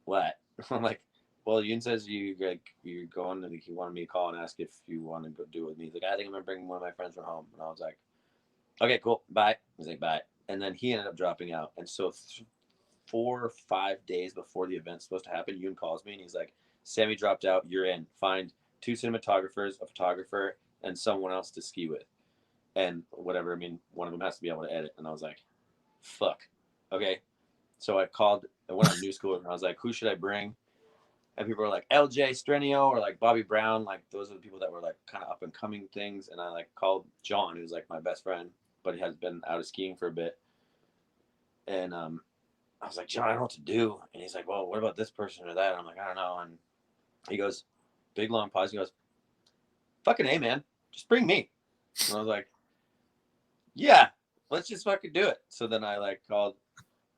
what? I'm like, well, Yoon says you're going, and he wanted me to call and ask if you want to go do it with me. He's like, I think I'm gonna bring one of my friends from home, and I was like, okay, cool, bye. He's like, bye. And then he ended up dropping out, and so 4 or 5 days before the event's supposed to happen, Yoon calls me and he's like, Sammy dropped out. You're in. Find 2 cinematographers, a photographer, and someone else to ski with, and whatever. I mean, one of them has to be able to edit. And I was like, fuck. Okay. So I went on New School and I was like, who should I bring? And people were like LJ Strenio or like Bobby Brown. Like those are the people that were like kind of up and coming things. And I like called John, who's like my best friend, but he has been out of skiing for a bit. And I was like, John, I don't know what to do. And he's like, well, what about this person or that? And I'm like, I don't know. And he goes, big long pause. He goes, fucking A, man, just bring me. And I was like, yeah, let's just fucking do it. So then I like called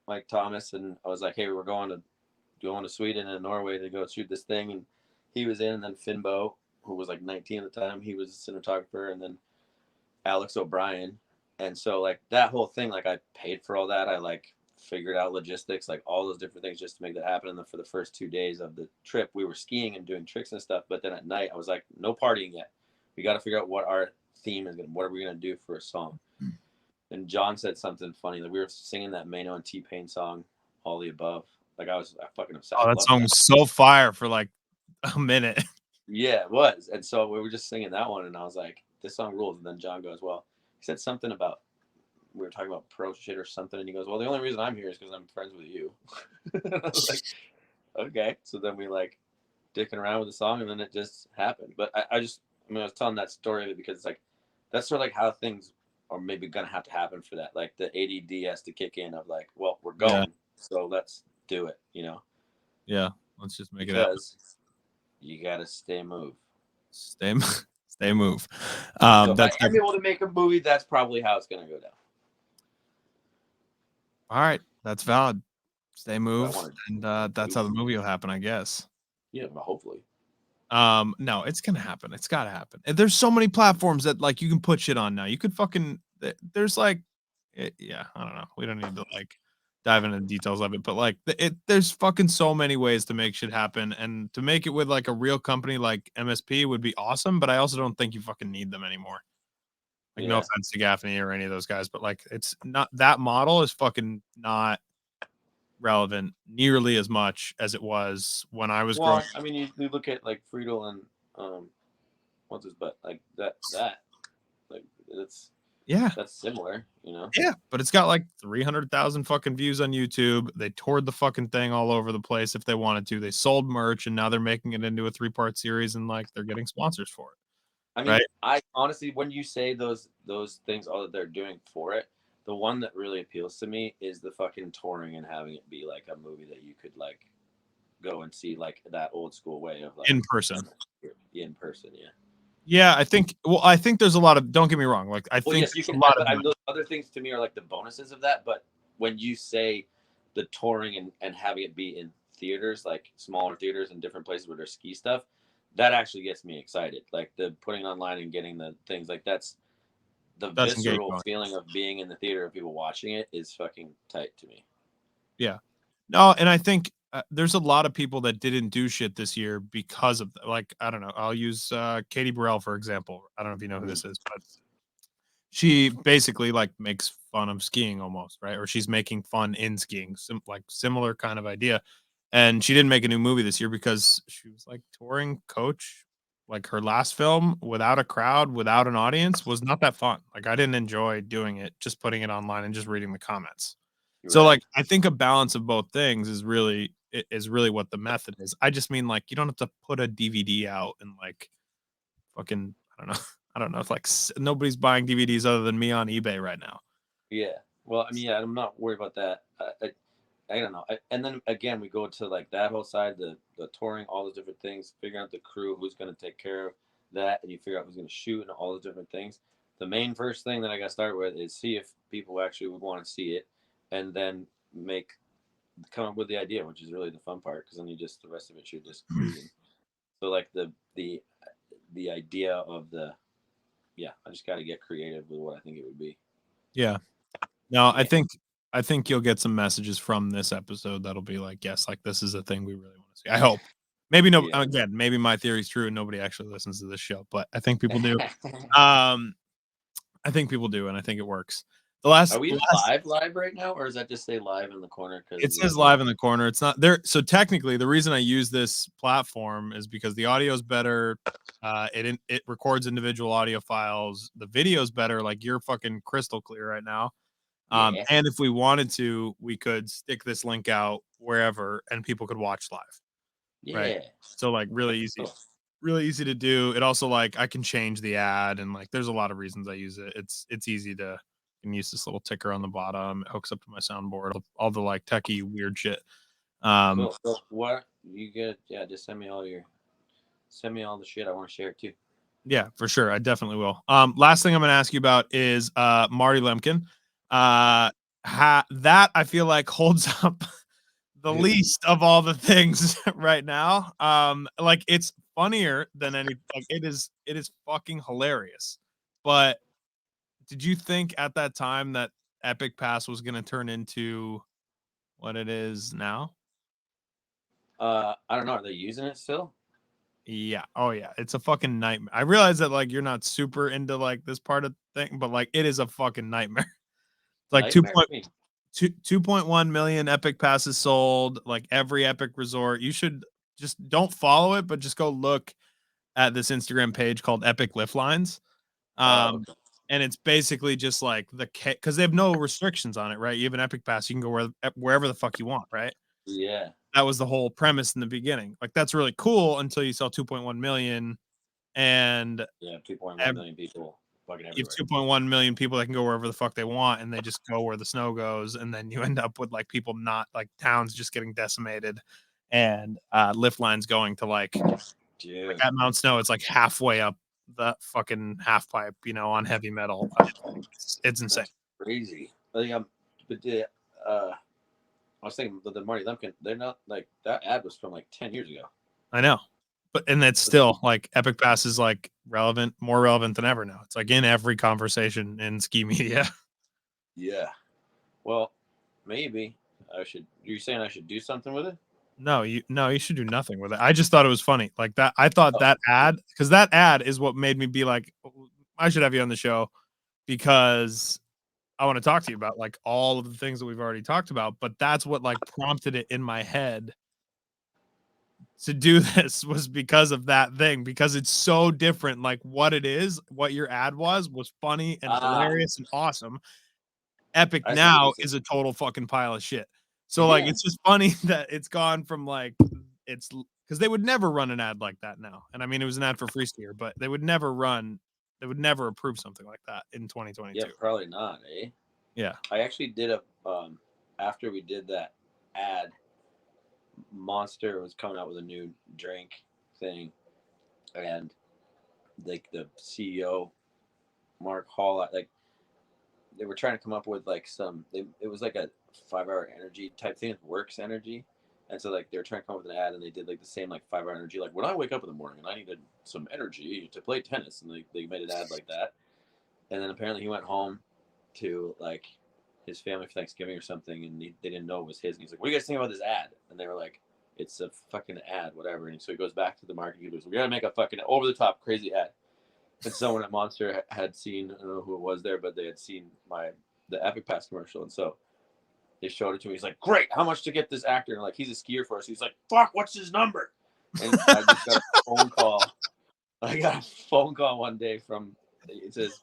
Mike Thomas and I was like, hey, we're going to Sweden and Norway to go shoot this thing. And he was in. And then Finbo, who was like 19 at the time, he was a cinematographer. And then Alex O'Brien, And so like that whole thing, like I paid for all that. I like figured out logistics, like all those different things just to make that happen. And then for the first 2 days of the trip, we were skiing and doing tricks and stuff. But then at night, I was like, no partying yet. We got to figure out what our theme is. What are we going to do for a song? And John said something funny. Like we were singing that Mano and T-Pain song, All the Above. Like I fucking obsessed. Oh, that song was so fire for like a minute. Yeah, it was. And so we were just singing that one. And I was like, this song rules. And then John goes, well, he said something about, we were talking about pro shit or something, and he goes, well, the only reason I'm here is because I'm friends with you. And I was like, okay. So then we like dicking around with the song, and then it just happened. But I was telling that story of it because it's like that's sort of like how things are maybe gonna have to happen for that. Like the ADD has to kick in of like, well, we're going, so let's do it, Yeah, let's just make it happen. You gotta stay move. Stay move. So if I'm able to make a movie, that's probably how it's gonna go down. All right, that's valid. Stay move, and that's how the movie will happen, I guess. Yeah, but hopefully. No, it's gonna happen. It's gotta happen. And there's so many platforms that like you can put shit on now. You could fucking there's like, yeah, I don't know. We don't need to like dive into the details of it, but like there's fucking so many ways to make shit happen, and to make it with like a real company like MSP would be awesome. But I also don't think you fucking need them anymore. Like, no offense to Gaffney or any of those guys, but like, it's not, that model is fucking not relevant nearly as much as it was when I was growing. I mean, you look at like Friedel and what's his butt, like that, like that's similar, Yeah, but it's got like 300,000 fucking views on YouTube. They toured the fucking thing all over the place if they wanted to. They sold merch, and now they're making it into a 3-part series, and like they're getting sponsors for it. I mean, I honestly, when you say those things, all that they're doing for it, the one that really appeals to me is the fucking touring and having it be like a movie that you could like go and see, like that old school way of like in person. In person, yeah. Yeah, I think there's a lot of, don't get me wrong, like I think yes, you can, a lot of those other things to me are like the bonuses of that, but when you say the touring and having it be in theaters, like smaller theaters in different places where there's ski stuff, that actually gets me excited. Like the putting online and getting the things, like that's visceral feeling of being in the theater and people watching it is fucking tight to me. Yeah. No, and I think there's a lot of people that didn't do shit this year because of, like, I don't know. I'll use Katie Burrell, for example. I don't know if you know who this is, but she basically like makes fun of skiing almost, right? Or she's making fun in skiing, like similar kind of idea. And she didn't make a new movie this year because she was like touring coach. Like her last film without a crowd, without an audience was not that fun. Like I didn't enjoy doing it, just putting it online and just reading the comments. So like I think a balance of both things is really what the method is. I just mean like you don't have to put a DVD out and like fucking, I don't know if like nobody's buying DVDs other than me on eBay right now. Yeah. Well, I mean, yeah, I'm not worried about that. I don't know. And then again, we go to like that whole side, the touring, all those different things, figuring out the crew, who's going to take care of that, and you figure out who's going to shoot and all those different things. The main first thing that I got to start with is see if people actually would want to see it, and then come up with the idea, which is really the fun part, because then the rest of it should just cruising. So like the idea of I just got to get creative with what I think it would be. Yeah. No, I think you'll get some messages from this episode that'll be like, yes, like this is a thing we really want to see. I hope. Maybe again, maybe my theory's true and nobody actually listens to this show, but I think people do. I think people do, and I think it works. Are we live right now, or does that just say live in the corner? Because it says live in the corner. It's not there. So technically, the reason I use this platform is because the audio is better. It records individual audio files. The video is better. Like you're fucking crystal clear right now. And if we wanted to, we could stick this link out wherever, and people could watch live. Yeah. Right. So like really easy to do. It also like I can change the ad, and like there's a lot of reasons I use it. It's easy to. I can use this little ticker on the bottom. It hooks up to my soundboard. All the like techie weird shit. So what you get? Yeah, just send me all the shit. I want to share it too. Yeah, for sure. I definitely will. Last thing I'm gonna ask you about is Marty Lemkin. That I feel like holds up the least of all the things right now. Like it's funnier than any. Like it is fucking hilarious, but did you think at that time that Epic Pass was going to turn into what it is now? I don't know. Are they using it still? Yeah. Oh yeah. It's a fucking nightmare. I realize that like you're not super into like this part of the thing, but like it is a fucking nightmare. Like Nightmare for me. 2.1 million Epic passes sold, like every Epic resort. You should just don't follow it, but just go look at this Instagram page called Epic Lift Lines. Okay. And it's basically just like because they have no restrictions on it, right? You have an Epic Pass, you can go wherever the fuck you want, right? Yeah. That was the whole premise in the beginning. Like that's really cool until you sell 2.1 million and Yeah, 2.1 million people fucking you have everywhere. 2.1 million people that can go wherever the fuck they want and they just go where the snow goes, and then you end up with like people not like towns just getting decimated and lift lines going to like at Mount Snow it's like halfway up the fucking half pipe, on heavy metal. It's insane. That's crazy. I think I was thinking the Marty Lumpkin, they're not like that ad was from like 10 years ago. I know. And it's still like Epic Pass is like more relevant than ever now. It's like in every conversation in ski media. Yeah. Well, maybe I should. You're saying I should do something with it? No, you should do nothing with it. I just thought it was funny. Like that, I thought that ad, because that ad is what made me be like, I should have you on the show because I want to talk to you about like all of the things that we've already talked about. But that's what like prompted it in my head to do this was because of that thing, because it's so different. Like what it is, what your ad was funny and hilarious and awesome. Epic now is a total fucking pile of shit. So like it's just funny that it's gone from like it's because they would never run an ad like that now. And I mean it was an ad for free skier, but they would never approve something like that in 2022. Yeah, probably not, eh? Yeah. I actually did after we did that ad, Monster was coming out with a new drink thing, and like the CEO, Mark Hall, like they were trying to come up with like it was like a 5-hour energy type thing, Works Energy. And so like they were trying to come up with an ad, and they did like the same like 5-hour energy. Like when I wake up in the morning and I needed some energy to play tennis, and they made an ad like that. And then apparently he went home to like his family for Thanksgiving or something, and they didn't know it was his. And he's like, "What do you guys think about this ad?" And they were like, "It's a fucking ad, whatever." And so he goes back to the marketing. He goes, "We gotta make a fucking over the top crazy ad." And someone at Monster had seen, I don't know who it was there, but they had seen the Epic Pass commercial, and so they showed it to me. He's like, "Great, how much to get this actor?" And like, he's a skier for us. He's like, "Fuck, what's his number?" And I just got a phone call. I got a phone call one day from. It says,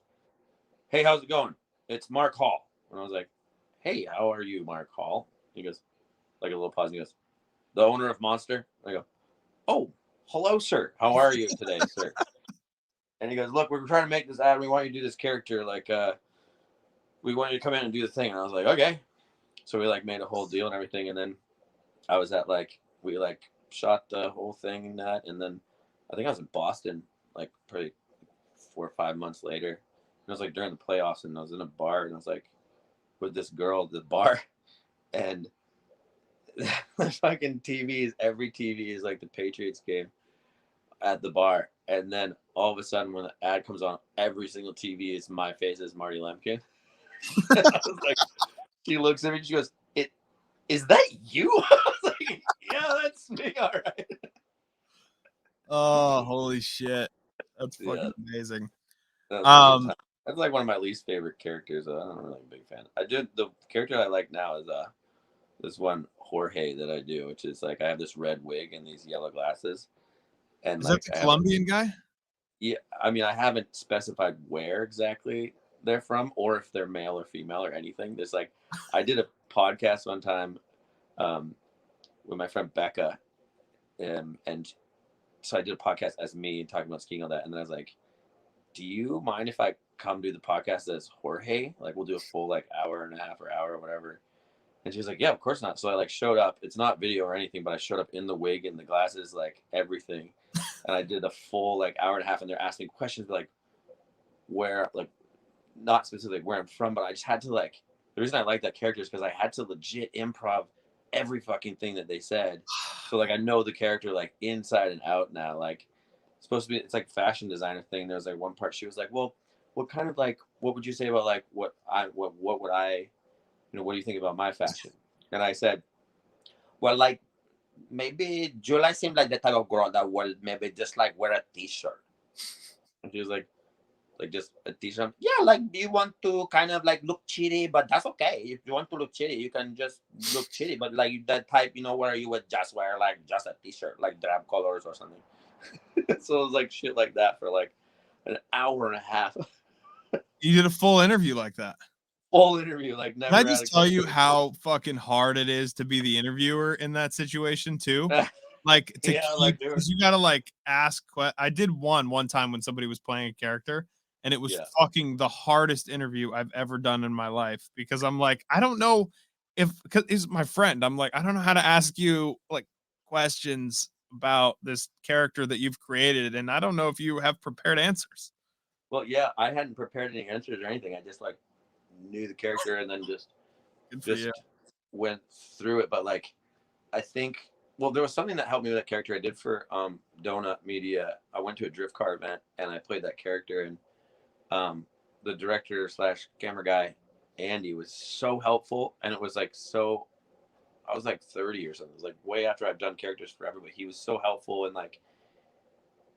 "Hey, how's it going? It's Mark Hall." And I was like, "Hey, how are you, Mark Hall?" He goes, like a little pause. And he goes, "The owner of Monster." I go, "Oh, hello, sir. How are you today, sir?" And he goes, "Look, we're trying to make this ad. We want you to do this character. Like, we want you to come in and do the thing." And I was like, "Okay." So we like made a whole deal and everything. And then I was at we shot the whole thing and that. And then I think I was in Boston, like probably 4 or 5 months later. It was like during the playoffs, and I was in a bar, and I was like with this girl at the bar, and the fucking every TV is like the Patriots game at the bar. And then all of a sudden when the ad comes on, every single TV is my face as Marty Lumpkin. I was like, she looks at me and she goes, Is that you?" I was like, "Yeah, that's me, all right." Oh, holy shit. That's fucking amazing. That's like one of my least favorite characters. I'm not really a big fan. The character I like now is this one Jorge that I do, which is like I have this red wig and these yellow glasses. And is that the Colombian guy? Yeah, I mean I haven't specified where exactly they're from or if they're male or female or anything. There's like I did a podcast one time with my friend Becca, and so I did a podcast as me talking about skiing, all that, and then I was like, "Do you mind if I come do the podcast as Jorge? Like we'll do a full like hour and a half or hour or whatever." And she was like, "Yeah, of course not." So I like showed up. It's not video or anything, but I showed up in the wig and the glasses, like everything. And I did the full like hour and a half, and they're asking questions like where, like not specifically where I'm from, but I just had to like, the reason I like that character is because I had to legit improv every fucking thing that they said. So like I know the character like inside and out now. Like it's supposed to be, it's like fashion designer thing. There was like one part she was like, "Well, what kind of like, what would you say about like what would I, what do you think about my fashion? And I said, well, like maybe July seemed like the type of girl that will maybe just like wear a t-shirt. And she was like just a t-shirt. Yeah, like you want to kind of like look chitty, but that's okay. If you want to look chitty, you can just look chitty. But like that type, where you would just wear like just a t-shirt, like drab colors or something. So it was like shit like that for like an hour and a half. You did a full interview like that. Full interview, like never. Can I just tell you how fucking hard it is to be the interviewer in that situation too? Like to because you gotta like ask. I did one time when somebody was playing a character, and it was fucking the hardest interview I've ever done in my life because I'm like, I don't know because he's my friend. I'm like, I don't know how to ask you like questions about this character that you've created, and I don't know if you have prepared answers. Well, yeah, I hadn't prepared any answers or anything. I just like knew the character and then just went through it. But like, I think, well, there was something that helped me with that character. I did for Donut Media. I went to a drift car event and I played that character, and the director / camera guy, Andy, was so helpful. And it was like I was like 30 or something. It was like way after I've done characters forever, but he was so helpful. And like,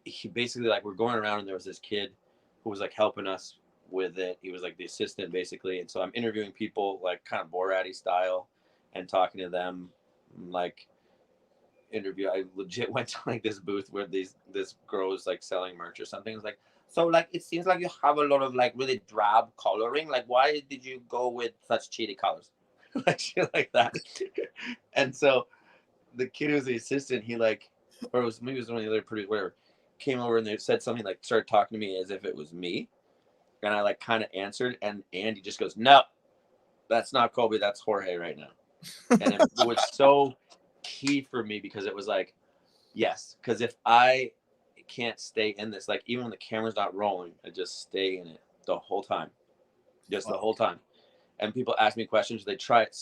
he basically, like, we're going around and there was this kid who was like helping us with it. He was like the assistant basically. And so I'm interviewing people like kind of Borat-y style and talking to them. Like, I legit went to like this booth where this girl was like selling merch or something. It's like, so like it seems like you have a lot of like really drab coloring. Like, why did you go with such cheaty colors? Like shit like that. And so the kid who was the assistant, he like, or it was maybe it was one of the other producers, whatever, came over and they said something, like started talking to me as if it was me. And I like kind of answered, and Andy just goes, no, that's not Colby, that's Jorge right now. And it was so key for me because it was like, yes, because if I can't stay in this, like even when the camera's not rolling, I just stay in it the whole time, just the whole time. And people ask me questions. A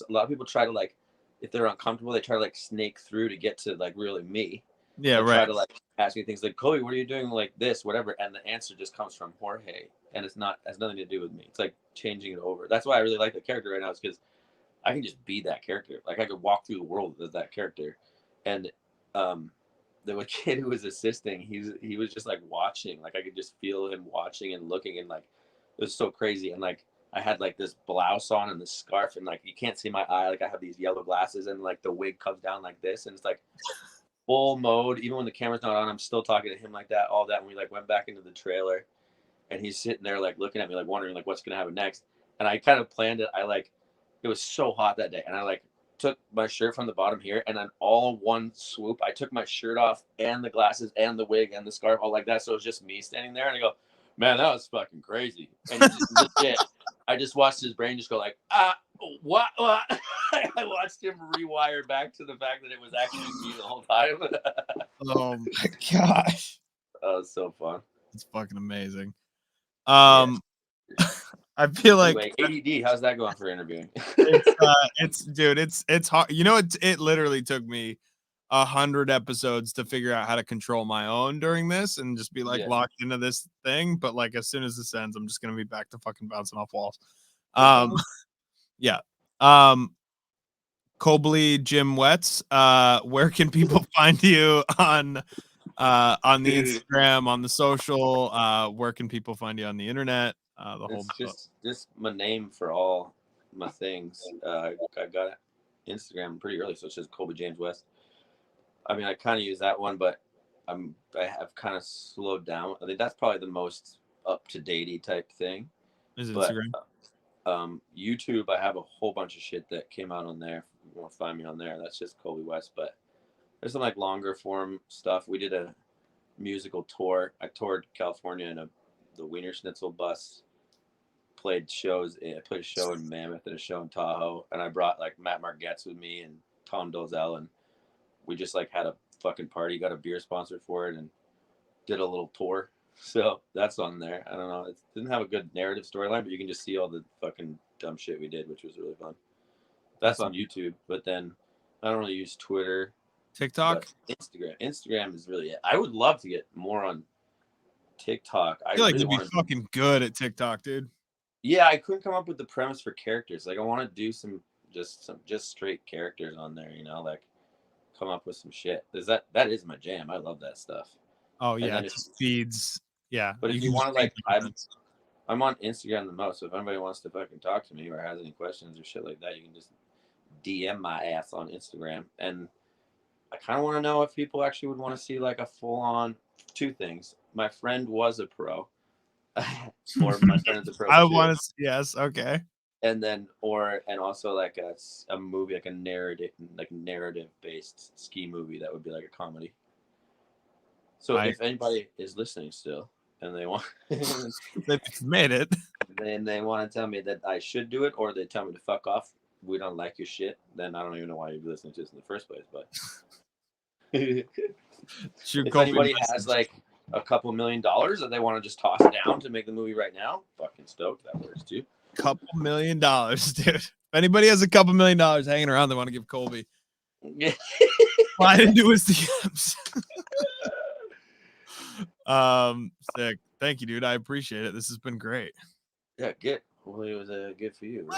lot of people try to like, if they're uncomfortable, they try to like snake through to get to like really me. Yeah, they right. Try to like ask me things like, Colby, what are you doing like this, whatever, and the answer just comes from Jorge, and has nothing to do with me. It's like changing it over. That's why I really like the character right now, is because I can just be that character. Like I could walk through the world as that character. And the kid who was assisting, he was just like watching. Like I could just feel him watching and looking, and like it was so crazy. And like I had like this blouse on and this scarf, and like you can't see my eye. Like I have these yellow glasses, and like the wig comes down like this, and it's like full mode. Even when the camera's not on, I'm still talking to him like that, all that. And we like went back into the trailer, and he's sitting there like looking at me, like wondering like what's gonna happen next. And I kind of planned it. It was so hot that day, and I like took my shirt from the bottom here, and then all one swoop, I took my shirt off and the glasses and the wig and the scarf all like that. So it was just me standing there, and I go, man, that was fucking crazy. And legit, I just watched his brain just go like, what? I watched him rewire back to the fact that it was actually me the whole time. Oh my gosh. That was so fun. It's fucking amazing. I feel like ADD, how's that going for interviewing? It's hard. It literally took me 100 episodes to figure out how to control my own during this and just be like locked into this thing. But like as soon as this ends, I'm just gonna be back to fucking bouncing off walls. Yeah. Colby James West. Where can people find you on the Instagram, on the social? Where can people find you on the internet? It's just my name for all my things. I got Instagram pretty early, so it's just Colby James West. I mean, I kind of use that one, but I have kind of slowed down. I think that's probably the most up to datey type thing. Is it Instagram? YouTube, I have a whole bunch of shit that came out on there. If you want to find me on there, that's just Colby West. But there's some like longer form stuff. We did a musical tour. I toured California in the Wiener Schnitzel bus. Played shows. I played a show in Mammoth and a show in Tahoe, and I brought like Matt Margetts with me and Tom Dozell, and we just like had a fucking party. Got a beer sponsor for it, and did a little tour. So that's on there. I don't know. It didn't have a good narrative storyline, but you can just see all the fucking dumb shit we did, which was really fun. That's on YouTube, but then I don't really use Twitter, TikTok, Instagram. Instagram is really it. I would love to get more on TikTok, I feel like you'd be fucking good at TikTok, dude. Yeah, I couldn't come up with the premise for characters. Like, I want to do some straight characters on there, you know, like come up with some shit. That is my jam. I love that stuff. Oh yeah, it just feeds. Yeah, but if you want to, like, I'm on Instagram the most. So if anybody wants to fucking talk to me or has any questions or shit like that, you can just DM my ass on Instagram. And I kind of want to know if people actually would want to see like a full-on two things. My friend was a pro, or my friend is a pro. I want to. Yes, okay. And then, and also like a movie, like a narrative based ski movie that would be like a comedy. So if anybody is listening still and they want, they've made it, then they want to tell me that I should do it, or they tell me to fuck off. We don't like your shit. Then I don't even know why you're listening to this in the first place. But if anybody has like a couple $1 million that they want to just toss down to make the movie right now, fucking stoked. That works too. Couple $1 million, dude. If anybody has a couple $1 million hanging around, they want to give Colby. Slide into his DMs. Sick. Thank you, dude. I appreciate it. This has been great. Yeah, good. Hopefully it was good for you.